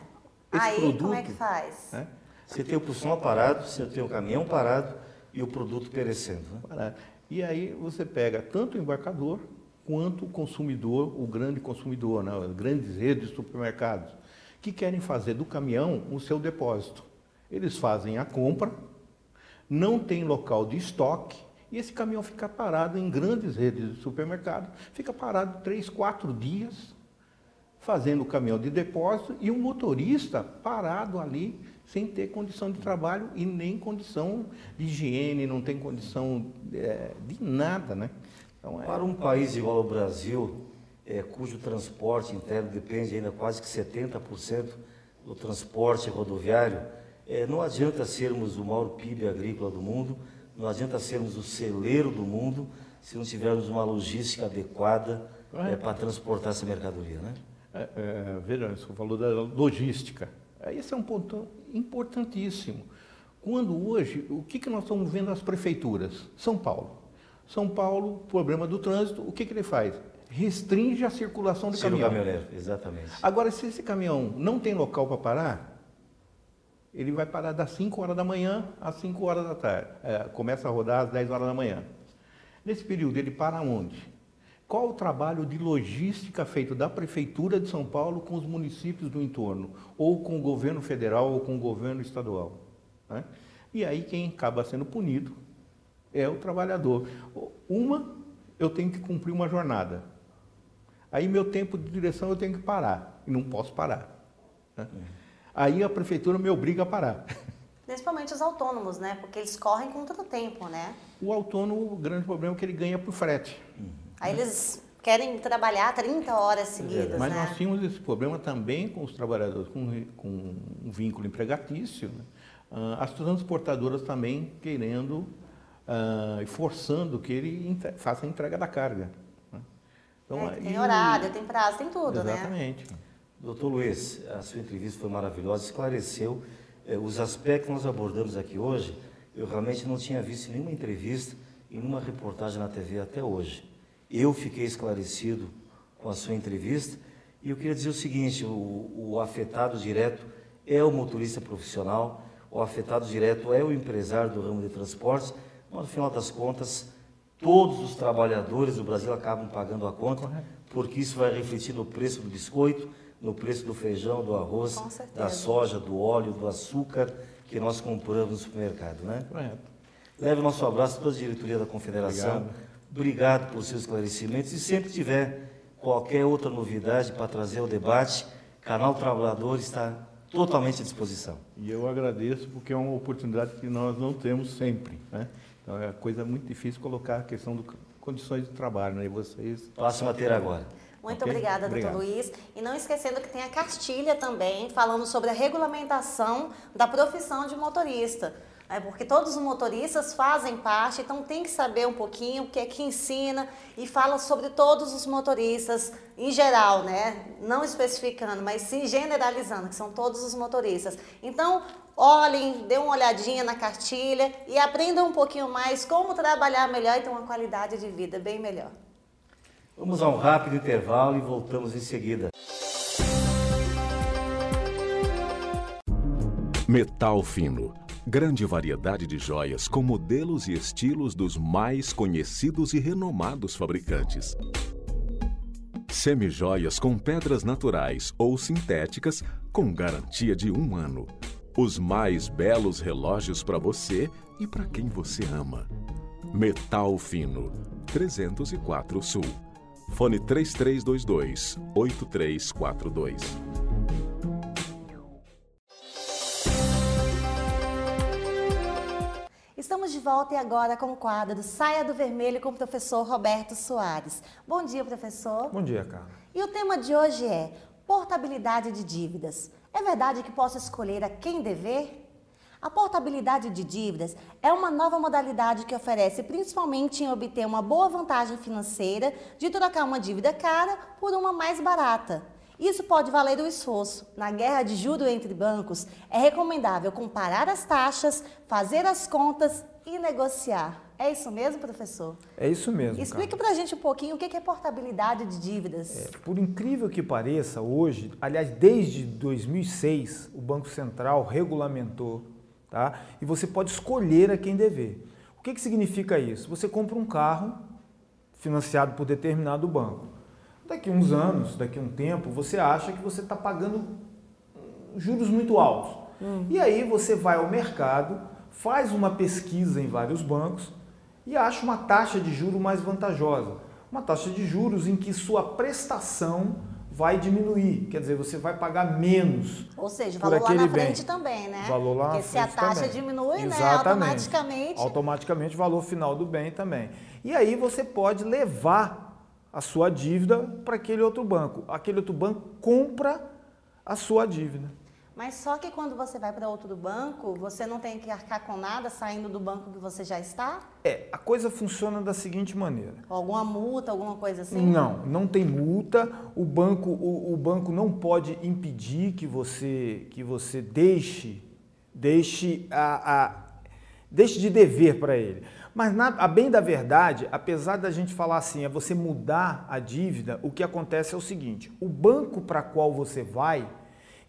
esse Aí, produto, como é que faz? né? Você tem o pulsão parado, você tem o caminhão parado e o produto perecendo, né? Parado. E aí você pega tanto o embarcador quanto o consumidor, o grande consumidor, né? As grandes redes de supermercados, que querem fazer do caminhão o seu depósito. Eles fazem a compra, não tem local de estoque, e esse caminhão fica parado em grandes redes de supermercado, fica parado 3, 4 dias, fazendo o caminhão de depósito, e o motorista parado ali, sem ter condição de trabalho e nem condição de higiene, não tem condição de nada, né? Então, Para um país igual ao Brasil, cujo transporte interno depende ainda quase que 70% do transporte rodoviário, não adianta sermos o maior PIB agrícola do mundo, não adianta sermos o celeiro do mundo, se não tivermos uma logística adequada para transportar essa mercadoria, né? Veja, você falou da logística. Esse é um ponto importantíssimo, Quando hoje, o que nós estamos vendo nas prefeituras? São Paulo. São Paulo, problema do trânsito, o que ele faz? Restringe a circulação do caminhão. Caminhoneiro, exatamente. Agora, se esse caminhão não tem local para parar, ele vai parar das 5 horas da manhã às 5 horas da tarde. Começa a rodar às 10 horas da manhã. Nesse período, ele para onde? Qual o trabalho de logística feito da Prefeitura de São Paulo com os municípios do entorno? Ou com o governo federal ou com o governo estadual? Né? E aí quem acaba sendo punido é o trabalhador. Eu tenho que cumprir uma jornada. Aí meu tempo de direção eu tenho que parar. E não posso parar. Né? Aí a Prefeitura me obriga a parar. Principalmente os autônomos, né? Porque eles correm contra o tempo, né? O autônomo, o grande problema é que ele ganha por frete. Aí eles querem trabalhar 30 horas seguidas, Mas né? nós tínhamos esse problema também com os trabalhadores com um vínculo empregatício, né? As transportadoras também querendo e forçando que ele faça a entrega da carga. Né? Então, Tem horário, tem prazo, tem tudo, né? Exatamente. Doutor Luiz, a sua entrevista foi maravilhosa, esclareceu os aspectos que nós abordamos aqui hoje. Eu realmente não tinha visto em nenhuma entrevista e nenhuma reportagem na TV até hoje. Eu fiquei esclarecido com a sua entrevista e eu queria dizer o seguinte, o afetado direto é o motorista profissional, o afetado direto é o empresário do ramo de transportes, mas no final das contas, todos os trabalhadores do Brasil acabam pagando a conta, porque isso vai refletir no preço do biscoito, no preço do feijão, do arroz, da soja, do óleo, do açúcar que nós compramos no supermercado, né? Correto. Leve o nosso abraço a toda a diretoria da Confederação. Obrigado por seus esclarecimentos. E sempre tiver qualquer outra novidade para trazer ao debate, o Canal Trabalhador está totalmente à disposição. E eu agradeço porque é uma oportunidade que nós não temos sempre, né? Então é coisa muito difícil colocar a questão de condições de trabalho, né? E vocês Passam a ter agora. Muito obrigada, doutor Luiz. E não esquecendo que tem a cartilha também, falando sobre a regulamentação da profissão de motorista. Porque todos os motoristas fazem parte, então tem que saber um pouquinho o que é que ensina e fala sobre todos os motoristas em geral, né? Não especificando, mas sim generalizando, que são todos os motoristas. Então, olhem, dê uma olhadinha na cartilha e aprendam um pouquinho mais como trabalhar melhor e ter uma qualidade de vida bem melhor. Vamos a um rápido intervalo e voltamos em seguida. Metal fino. Grande variedade de joias com modelos e estilos dos mais conhecidos e renomados fabricantes. Semijoias com pedras naturais ou sintéticas com garantia de 1 ano. Os mais belos relógios para você e para quem você ama. Metal fino. 304 Sul. Fone 3322-8342. Estamos de volta e agora com o quadro Saia do Vermelho com o professor Roberto Soares. Bom dia, professor. Bom dia, Carla. E o tema de hoje é portabilidade de dívidas. É verdade que posso escolher a quem dever? A portabilidade de dívidas é uma nova modalidade que oferece principalmente em obter uma boa vantagem financeira de trocar uma dívida cara por uma mais barata. Isso pode valer o esforço. Na guerra de juros entre bancos, é recomendável comparar as taxas, fazer as contas e negociar. É isso mesmo, professor? É isso mesmo. Explique para a gente um pouquinho o que é portabilidade de dívidas. Por incrível que pareça, hoje, aliás, desde 2006, o Banco Central regulamentou, tá? E você pode escolher a quem dever. O que significa isso? Você compra um carro financiado por determinado banco. Daqui a uns anos, daqui a um tempo, você acha que você está pagando juros muito altos. E aí você vai ao mercado, faz uma pesquisa em vários bancos e acha uma taxa de juros mais vantajosa. Uma taxa de juros em que sua prestação vai diminuir, quer dizer, você vai pagar menos. Ou seja, o por valor lá aquele na frente bem. também, né? Valor lá Porque na se a frente taxa também. diminui, né, Exatamente. automaticamente... o valor final do bem também. E aí você pode levar a sua dívida para aquele outro banco. Aquele outro banco compra a sua dívida. Mas só que quando você vai para outro banco, você não tem que arcar com nada saindo do banco que você já está? A coisa funciona da seguinte maneira. Alguma multa, alguma coisa assim? Não tem multa. O banco não pode impedir que você deixe deixe de dever para ele. Mas, a bem da verdade, apesar da gente falar assim, é você mudar a dívida, o que acontece é o seguinte, o banco para qual você vai,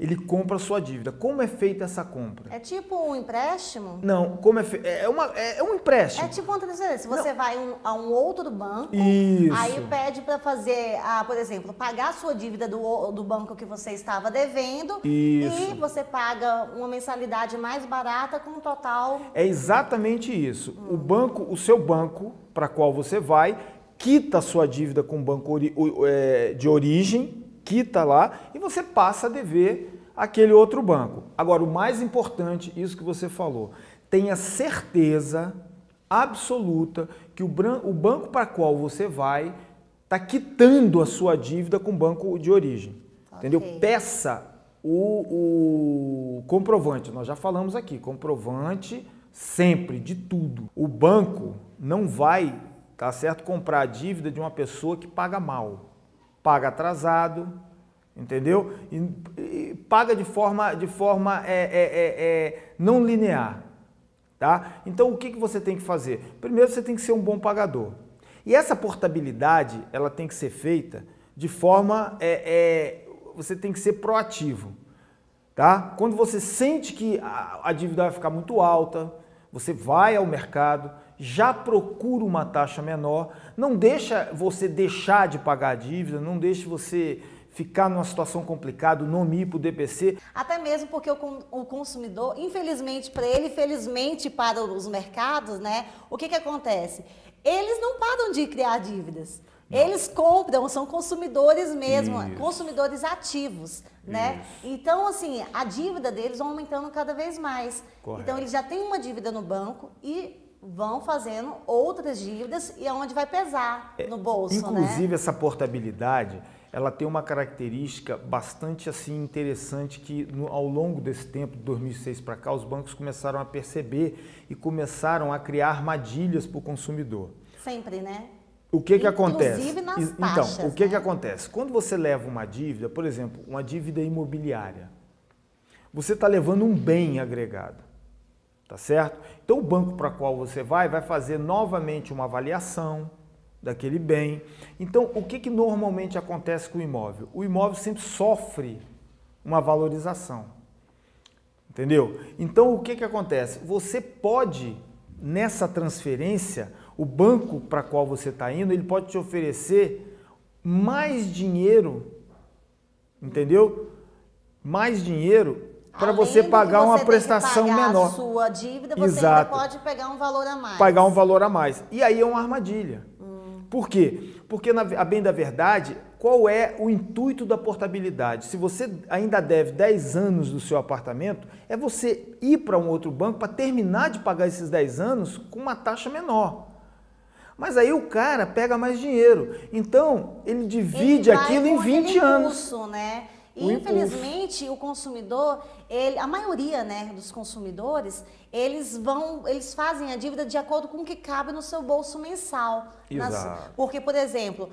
ele compra a sua dívida. Como é feita essa compra? É tipo um empréstimo? Não, como é feito? É um empréstimo. É tipo uma transferência. Você vai a um outro banco, Isso. aí pede para fazer, por exemplo, pagar a sua dívida do banco que você estava devendo. Isso. E você paga uma mensalidade mais barata com um total. É exatamente isso. O seu banco para qual você vai, quita a sua dívida com o banco de origem, quita lá e você passa a dever aquele outro banco. Agora, o mais importante, isso que você falou, tenha certeza absoluta que o banco para qual você vai está quitando a sua dívida com o banco de origem. Okay. Entendeu? Peça o comprovante. Nós já falamos aqui, comprovante sempre, de tudo. O banco não vai, tá certo, comprar a dívida de uma pessoa que paga mal. Paga atrasado, entendeu? E paga de forma não linear, tá? Então, o que você tem que fazer? Primeiro, você tem que ser um bom pagador. E essa portabilidade, ela tem que ser feita de forma... você tem que ser proativo, tá? Quando você sente que a dívida vai ficar muito alta, você vai ao mercado, já procura uma taxa menor, não deixa você deixar de pagar a dívida, não deixe você ficar numa situação complicada, no MIPO, DPC. Até mesmo porque o consumidor, infelizmente para ele, felizmente para os mercados, né? O que acontece? Eles não param de criar dívidas. Não. Eles compram, são consumidores mesmo, isso. Consumidores ativos, né? Isso. Então, assim, a dívida deles vai aumentando cada vez mais. Correto. Então, eles já têm uma dívida no banco e vão fazendo outras dívidas e é onde vai pesar no bolso, inclusive, né? Essa portabilidade, ela tem uma característica bastante assim interessante que ao longo desse tempo, de 2006 para cá, os bancos começaram a perceber e começaram a criar armadilhas para o consumidor. Sempre, né? O que acontece? Inclusive nas taxas, então, o que acontece? Quando você leva uma dívida, por exemplo, uma dívida imobiliária, você está levando um bem agregado, tá certo? Então, o banco para qual você vai fazer novamente uma avaliação daquele bem. Então, o que normalmente acontece com o imóvel? O imóvel sempre sofre uma valorização, entendeu? Então, o que acontece? Você pode, nessa transferência, o banco para qual você está indo, ele pode te oferecer mais dinheiro, entendeu? Mais dinheiro para você pagar uma prestação menor. A sua dívida, você ainda pode pegar um valor a mais. Pagar um valor a mais. E aí é uma armadilha. Por quê? Porque, a bem da verdade, qual é o intuito da portabilidade? Se você ainda deve 10 anos do seu apartamento, é você ir para um outro banco para terminar de pagar esses 10 anos com uma taxa menor. Mas aí o cara pega mais dinheiro. Então, ele divide aquilo em 20 anos. Impulso, né? E, infelizmente, o consumidor, a maioria, né, dos consumidores, eles fazem a dívida de acordo com o que cabe no seu bolso mensal. Exato. Porque, por exemplo,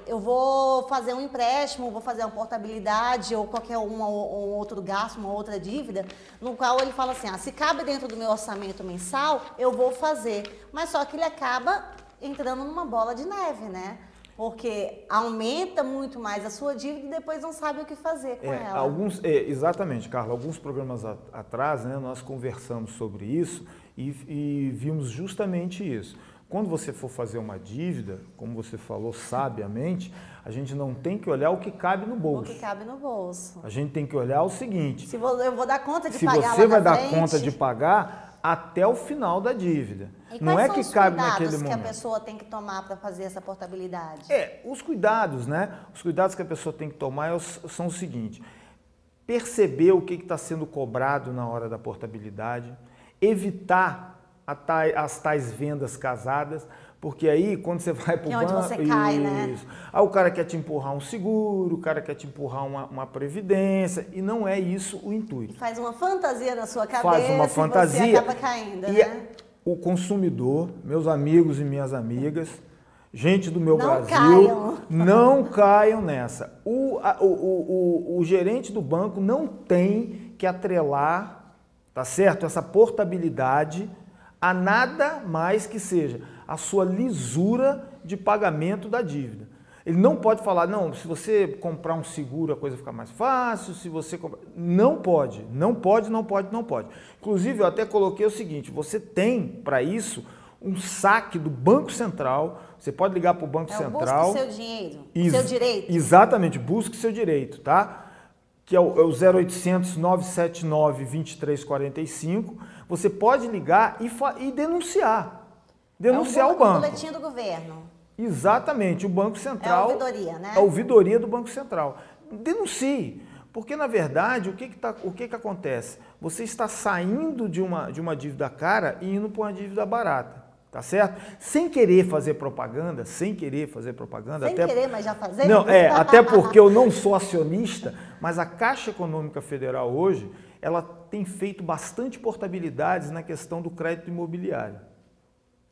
eu vou fazer um empréstimo, vou fazer uma portabilidade ou qualquer um outro gasto, uma outra dívida, no qual ele fala assim, se cabe dentro do meu orçamento mensal, eu vou fazer. Mas só que ele acaba entrando numa bola de neve, né? Porque aumenta muito mais a sua dívida e depois não sabe o que fazer com ela. Exatamente, Carla. Alguns programas atrás, né, nós conversamos sobre isso e vimos justamente isso. Quando você for fazer uma dívida, como você falou sabiamente, a gente não tem que olhar o que cabe no bolso. O que cabe no bolso. A gente tem que olhar o seguinte. Se eu vou dar conta de pagar lá na frente. Se você vai dar conta de pagar até o final da dívida. E não é que cabe naquele momento. Os cuidados que a pessoa tem que tomar para fazer essa portabilidade? Os cuidados, né? Os cuidados que a pessoa tem que tomar são o seguinte: perceber o que está sendo cobrado na hora da portabilidade, evitar as tais vendas casadas, porque aí quando você vai para o banco... É onde você cai, né? Aí o cara quer te empurrar um seguro, o cara quer te empurrar uma previdência, e não é isso o intuito. Faz uma fantasia na sua cabeça, faz uma fantasia, e você acaba caindo, né? O consumidor, meus amigos e minhas amigas, gente do meu Brasil, caiam. Não caiam nessa. O gerente do banco não tem que atrelar tá certo? Essa portabilidade a nada mais que seja a sua lisura de pagamento da dívida. Ele não pode falar, não, se você comprar um seguro a coisa fica mais fácil, se você comprar... Não pode, não pode, não pode, não pode. Inclusive, eu até coloquei o seguinte, você tem para isso um saque do Banco Central, você pode ligar para o Banco Central... Busque seu dinheiro, seu direito. Exatamente, busque seu direito, tá? Que é o 0800 979 2345. Você pode ligar e denunciar. Denunciar o banco. O boletim do governo. Exatamente, o Banco Central... É a ouvidoria, né? É a ouvidoria do Banco Central. Denuncie, porque na verdade o que acontece? Você está saindo de uma dívida cara e indo para uma dívida barata, tá certo? Sem querer fazer propaganda, Sem querer, mas já fazendo? Não, até porque eu não sou acionista, mas a Caixa Econômica Federal hoje, ela tem feito bastante portabilidades na questão do crédito imobiliário.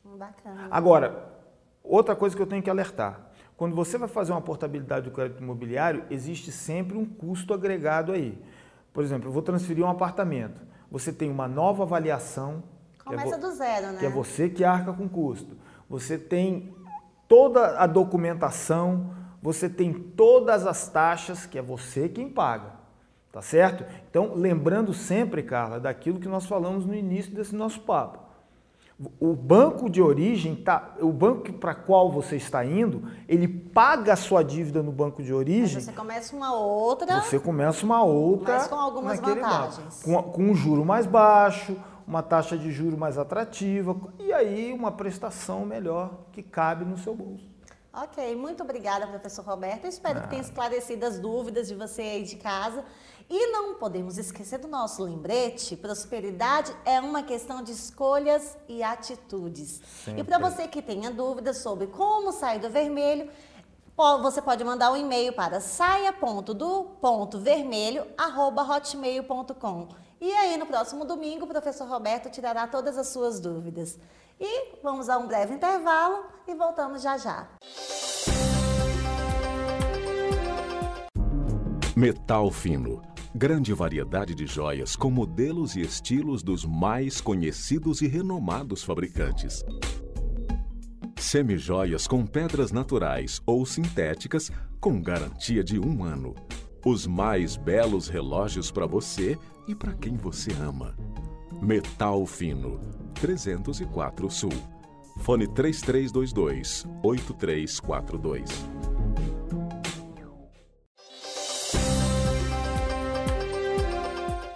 Bacana. Agora, outra coisa que eu tenho que alertar, quando você vai fazer uma portabilidade do crédito imobiliário, existe sempre um custo agregado aí. Por exemplo, eu vou transferir um apartamento, você tem uma nova avaliação. Começa do zero, né? Que é você que arca com custo. Você tem toda a documentação, você tem todas as taxas, que é você quem paga, tá certo? Então, lembrando sempre, Carla, daquilo que nós falamos no início desse nosso papo. O banco de origem, o banco para qual você está indo, ele paga a sua dívida no banco de origem. Mas você começa uma outra. Você começa uma outra. Mas com algumas vantagens. Com um juro mais baixo, uma taxa de juro mais atrativa e aí uma prestação melhor que cabe no seu bolso. Ok, muito obrigada, professor Roberto. Eu espero que tenha esclarecido as dúvidas de você aí de casa. E não podemos esquecer do nosso lembrete, prosperidade é uma questão de escolhas e atitudes. Sempre. E para você que tenha dúvidas sobre como sair do vermelho, você pode mandar um e-mail para saia.do.vermelho@hotmail.com. E aí, no próximo domingo, o professor Roberto tirará todas as suas dúvidas. E vamos a um breve intervalo e voltamos já já. Metal fino. Grande variedade de joias com modelos e estilos dos mais conhecidos e renomados fabricantes. Semijoias com pedras naturais ou sintéticas com garantia de 1 ano. Os mais belos relógios para você e para quem você ama. Metal fino, 304 Sul. Fone 3322-8342.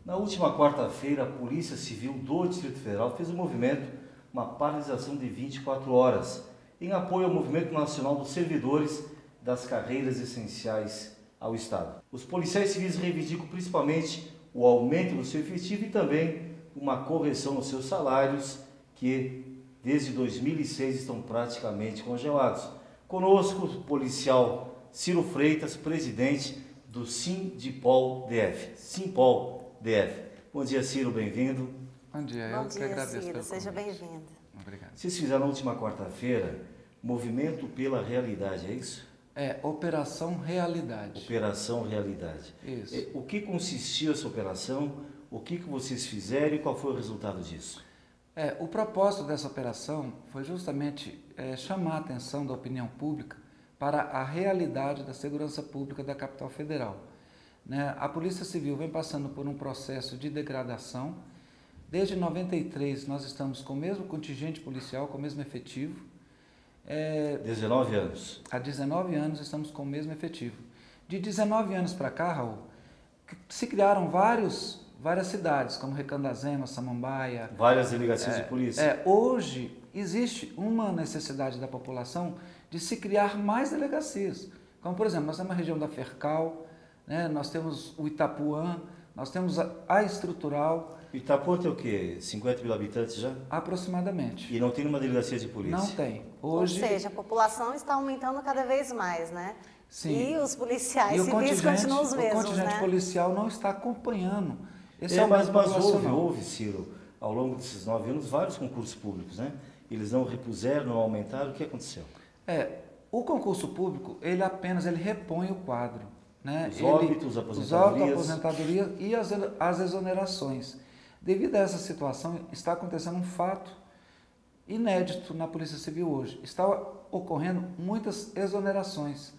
Na última quarta-feira, a Polícia Civil do Distrito Federal fez um movimento, uma paralisação de 24 horas, em apoio ao Movimento Nacional dos Servidores das Carreiras Essenciais ao Estado. Os policiais civis reivindicam principalmente o aumento do seu efetivo e também uma correção nos seus salários, que desde 2006 estão praticamente congelados. Conosco, o policial Ciro Freitas, presidente do Simpol-DF. Simpol-DF. Bom dia, Ciro, bem-vindo. Bom dia, eu que agradeço pelo seja convite. bem-vindo. Obrigado. Vocês fizeram na última quarta-feira Movimento pela Realidade, é isso? É, Operação Realidade. Operação Realidade. Isso. O que consistiu essa operação? O que vocês fizeram e qual foi o resultado disso? O propósito dessa operação foi justamente chamar a atenção da opinião pública para a realidade da segurança pública da capital federal. Né? A Polícia Civil vem passando por um processo de degradação. Desde 93 nós estamos com o mesmo contingente policial, com o mesmo efetivo. 19 anos. Há 19 anos estamos com o mesmo efetivo. De 19 anos para cá, Raul, se criaram várias cidades, como Recandazema, Samambaia. Várias delegacias de polícia. Hoje existe uma necessidade da população de se criar mais delegacias. Como, por exemplo, nós temos a região da Fercal, né? Nós temos o Itapuã, nós temos a Estrutural. Itapuã tem o quê? 50 mil habitantes já? Aproximadamente. E não tem uma delegacia de polícia? Não tem. Hoje... Ou seja, a população está aumentando cada vez mais, né? Sim. E os policiais civis continuam os mesmos, O contingente policial não está acompanhando. Mas houve, Ciro, ao longo desses 9 anos, vários concursos públicos, né? Eles não repuseram, não aumentaram, o que aconteceu? O concurso público, ele apenas repõe o quadro. Né? Os óbitos, aposentadorias. Os óbitos, aposentadoria e as exonerações. Devido a essa situação, está acontecendo um fato inédito na Polícia Civil hoje. Está ocorrendo muitas exonerações.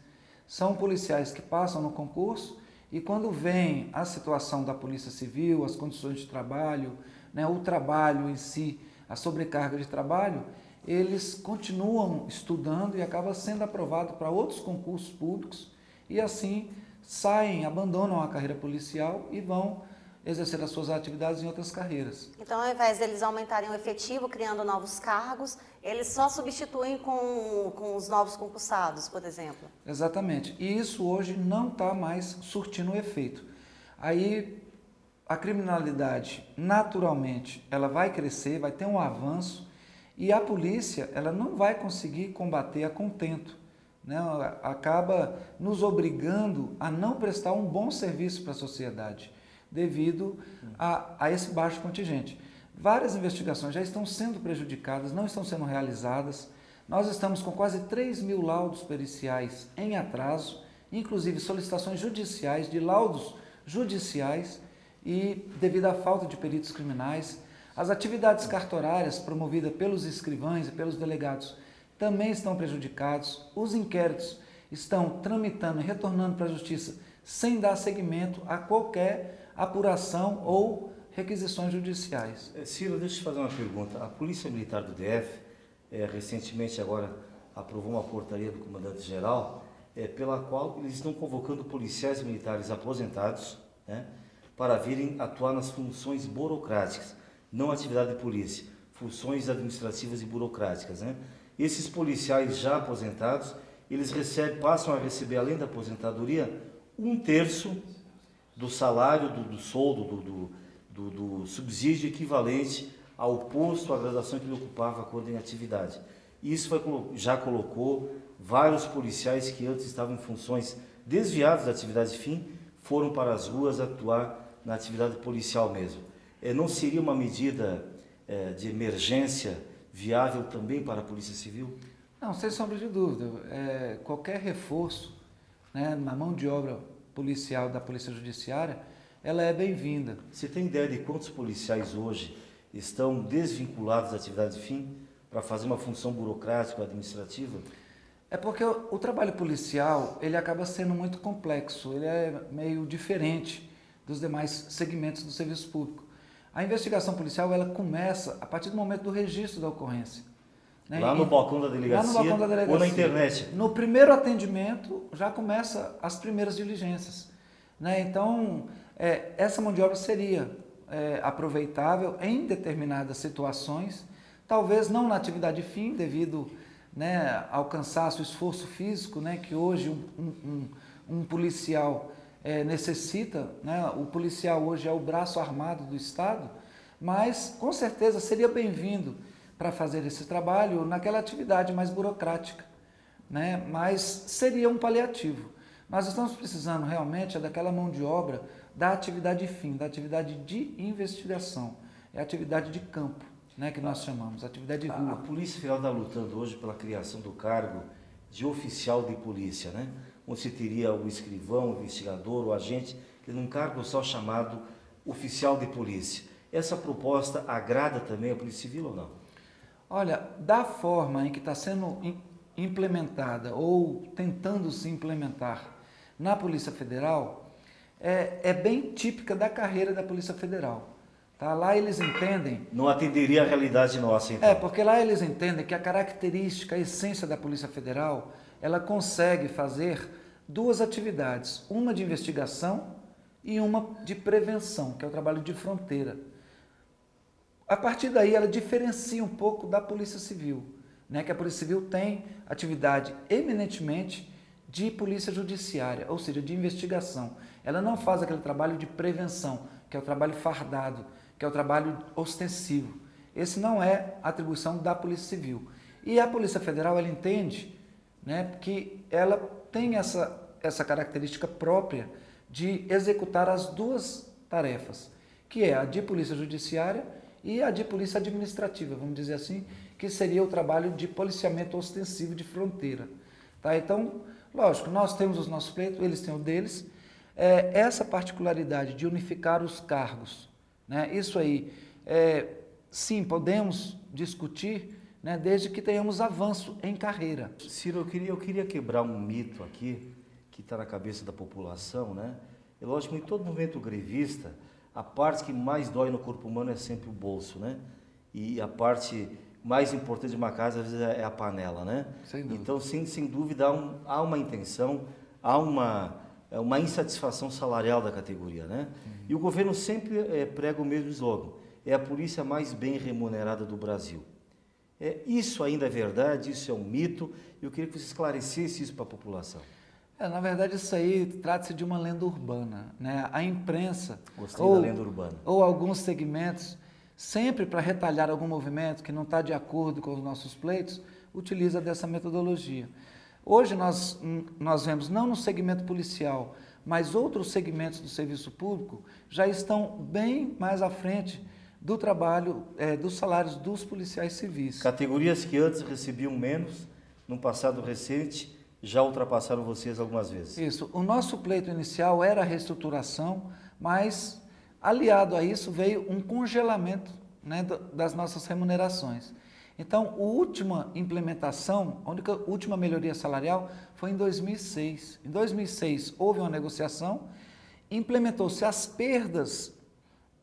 São policiais que passam no concurso e quando vem a situação da Polícia Civil, as condições de trabalho, né, o trabalho em si, a sobrecarga de trabalho, eles continuam estudando e acabam sendo aprovados para outros concursos públicos e assim saem, abandonam a carreira policial e vão exercer as suas atividades em outras carreiras. Então, ao invés deles aumentarem o efetivo, criando novos cargos, eles só substituem com os novos concursados, por exemplo. Exatamente. E isso hoje não está mais surtindo efeito. Aí a criminalidade, naturalmente, ela vai crescer, vai ter um avanço e a polícia ela não vai conseguir combater a contento, né? Ela acaba nos obrigando a não prestar um bom serviço para a sociedade, devido a esse baixo contingente. Várias investigações já estão sendo prejudicadas, não estão sendo realizadas. Nós estamos com quase 3.000 laudos periciais em atraso, inclusive solicitações judiciais de laudos judiciais e devido à falta de peritos criminais. As atividades cartorárias promovidas pelos escrivães e pelos delegados também estão prejudicados. Os inquéritos estão tramitando e retornando para a Justiça sem dar seguimento a qualquer apuração ou requisições judiciais. Ciro, deixa eu te fazer uma pergunta. A Polícia Militar do DF, recentemente agora aprovou uma portaria do comandante-geral, pela qual eles estão convocando policiais militares aposentados, né, para virem atuar nas funções burocráticas, não atividade de polícia, funções administrativas e burocráticas, né? Esses policiais já aposentados, eles passam a receber, além da aposentadoria, 1/3 do salário, do soldo, do subsídio equivalente ao posto, à graduação que ele ocupava quando em atividade. Isso já colocou vários policiais que antes estavam em funções desviadas da atividade fim, foram para as ruas atuar na atividade policial mesmo. Não seria uma medida de emergência viável também para a Polícia Civil? Não, sem sombra de dúvida. Qualquer reforço, né, na mão de obra policial da Polícia Judiciária, ela é bem-vinda. Você tem ideia de quantos policiais hoje estão desvinculados da atividade fim para fazer uma função burocrática ou administrativa? É porque o trabalho policial, ele acaba sendo muito complexo, ele é meio diferente dos demais segmentos do serviço público. A investigação policial, ela começa a partir do momento do registro da ocorrência, né? Lá no balcão da delegacia, ou na internet? No primeiro atendimento, já começa as primeiras diligências, né? Então, essa mão de obra seria aproveitável em determinadas situações, talvez não na atividade fim, devido, né, ao cansaço, esforço físico, né, que hoje um policial necessita, né? O policial hoje é o braço armado do Estado, mas com certeza seria bem-vindo para fazer esse trabalho naquela atividade mais burocrática, né? Mas seria um paliativo. Nós estamos precisando realmente daquela mão de obra da atividade fim, da atividade de investigação, é a atividade de campo, né, que nós chamamos, atividade de rua. A Polícia Federal está lutando hoje pela criação do cargo de oficial de polícia, né? Onde se teria o escrivão, o investigador, o agente, num cargo só chamado oficial de polícia. Essa proposta agrada também a Polícia Civil ou não? Olha, da forma em que está sendo implementada ou tentando se implementar na Polícia Federal, é bem típica da carreira da Polícia Federal. Tá? Lá eles entendem... Não atenderia a realidade nossa, então. Porque lá eles entendem que a característica, a essência da Polícia Federal, ela consegue fazer duas atividades, uma de investigação e uma de prevenção, que é o trabalho de fronteira. A partir daí, ela diferencia um pouco da Polícia Civil, né? Que a Polícia Civil tem atividade eminentemente de polícia judiciária, ou seja, de investigação. Ela não faz aquele trabalho de prevenção, que é o trabalho fardado, que é o trabalho ostensivo. Esse não é a atribuição da Polícia Civil. E a Polícia Federal, ela entende, né, que ela tem essa característica própria de executar as duas tarefas, que é a de polícia judiciária e a de polícia administrativa, vamos dizer assim, que seria o trabalho de policiamento ostensivo de fronteira. Tá? Então, lógico, nós temos os nossos pleitos, eles têm o deles. Essa particularidade de unificar os cargos, né? Isso aí, sim, podemos discutir, né, desde que tenhamos avanço em carreira. Ciro, eu queria quebrar um mito aqui, que está na cabeça da população, né? É lógico que em todo movimento grevista, a parte que mais dói no corpo humano é sempre o bolso, né? E a parte mais importante de uma casa, às vezes, é a panela, né? Sem dúvida. Então, sem dúvida, há uma intenção, há uma insatisfação salarial da categoria, né? E o governo sempre prega o mesmo slogan, é a polícia mais bem remunerada do Brasil. Isso ainda é verdade, isso é um mito, eu queria que você esclarecesse isso para a população. Na verdade, isso aí trata-se de uma lenda urbana, né? A imprensa, Gostei da lenda urbana. Ou alguns segmentos, sempre para retalhar algum movimento que não está de acordo com os nossos pleitos, utiliza dessa metodologia. Hoje nós vemos, não no segmento policial, mas outros segmentos do serviço público já estão bem mais à frente do trabalho, dos salários dos policiais civis. Categorias que antes recebiam menos, num passado recente, já ultrapassaram vocês algumas vezes. Isso. O nosso pleito inicial era a reestruturação, mas aliado a isso veio um congelamento, né, das nossas remunerações. Então, a última implementação, a última melhoria salarial foi em 2006. Em 2006 houve uma negociação, implementou-se as perdas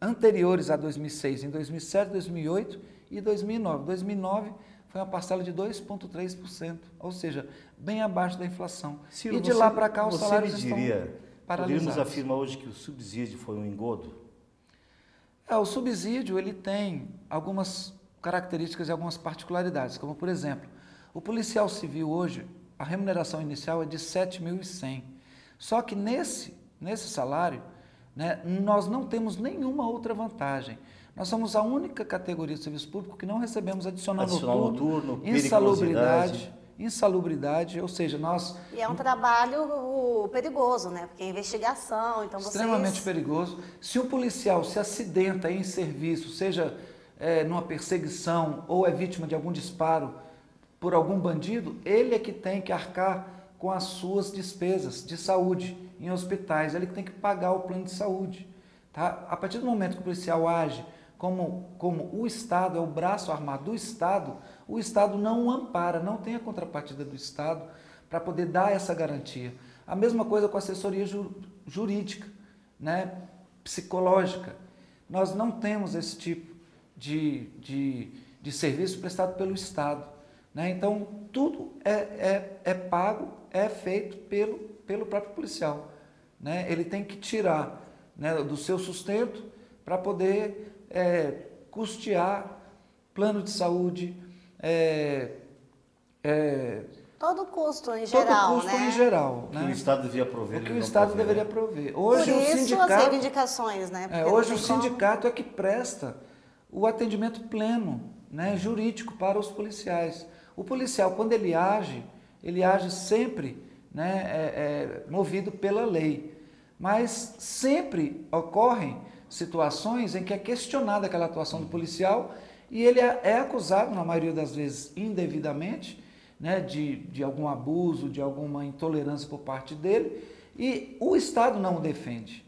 anteriores a 2006, em 2007, 2008 e 2009. 2009 foi uma parcela de 2,3%, ou seja, bem abaixo da inflação. Ciro, e de lá para cá os salários estão paralisados. Poderíamos afirmar hoje que o subsídio foi um engodo? O subsídio ele tem algumas características e algumas particularidades, como por exemplo, o policial civil hoje, a remuneração inicial é de R$ 7.100. Só que nesse salário, né, nós não temos nenhuma outra vantagem. Nós somos a única categoria de serviço público que não recebemos adicional noturno, insalubridade, ou seja, nós... E é um trabalho perigoso, né? Porque é investigação, então extremamente perigoso. Se um policial se acidenta em serviço, seja numa perseguição ou é vítima de algum disparo por algum bandido, ele é que tem que arcar com as suas despesas de saúde em hospitais, ele que tem que pagar o plano de saúde. Tá? A partir do momento que o policial age como o Estado é o braço armado do Estado, o Estado não o ampara, não tem a contrapartida do Estado para poder dar essa garantia. A mesma coisa com a assessoria jurídica, né? Psicológica. Nós não temos esse tipo de serviço prestado pelo Estado, né? Então, tudo é pago, é feito pelo próprio policial, né? Ele tem que tirar, né, do seu sustento para poder custear plano de saúde, todo o custo em geral, todo custo, né? Em geral, que o Estado devia prover. O que o Estado deveria prover. Hoje, por isso o sindicato, as reivindicações, né? Hoje o sindicato é que presta o atendimento pleno, né, jurídico para os policiais. O policial, quando ele age sempre, né, movido pela lei. Mas sempre ocorrem situações em que é questionada aquela atuação do policial e ele é acusado, na maioria das vezes, indevidamente, né, de algum abuso, de alguma intolerância por parte dele, e o Estado não o defende.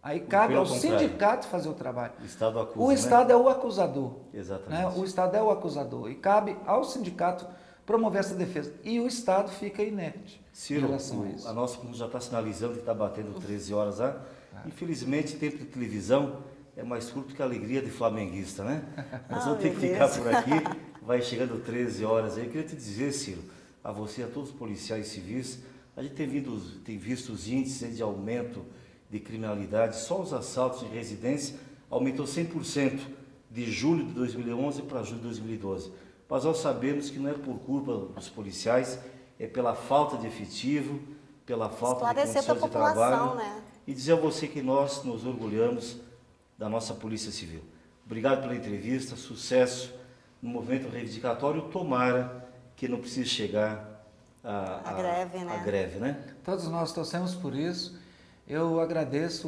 Aí cabe ao sindicato fazer o trabalho. O Estado acusa, o Estado é o acusador. Exatamente. Né? O Estado é o acusador. E cabe ao sindicato promover essa defesa. E o Estado fica inerte. Ciro, a nossa já está sinalizando que está batendo 13 horas lá. Infelizmente, tempo de televisão é mais curto que a alegria de flamenguista, né? Nós vamos ter que ficar por aqui. Vai chegando 13 horas aí. Eu queria te dizer, Ciro, a você e a todos os policiais civis, a gente tem visto os índices de aumento de criminalidade, só os assaltos em residência aumentou 100% de julho de 2011 para julho de 2012. Mas nós sabemos que não é por culpa dos policiais, é pela falta de efetivo, pela falta de condições de trabalho. Né? E dizer a você que nós nos orgulhamos da nossa Polícia Civil. Obrigado pela entrevista, sucesso no movimento reivindicatório, tomara que não precise chegar a greve, né? Todos nós torcemos por isso. Eu agradeço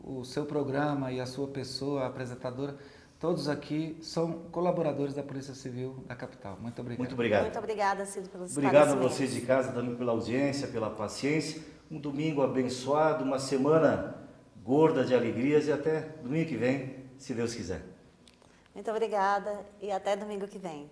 o seu programa e a sua pessoa, a apresentadora. Todos aqui são colaboradores da Polícia Civil da capital. Muito obrigado. Muito obrigado. Muito obrigada, Ciro, pelos esclarecimentos. Obrigado a vocês de casa também pela audiência, pela paciência. Um domingo abençoado, uma semana gorda de alegrias e até domingo que vem se Deus quiser. Muito obrigada e até domingo que vem.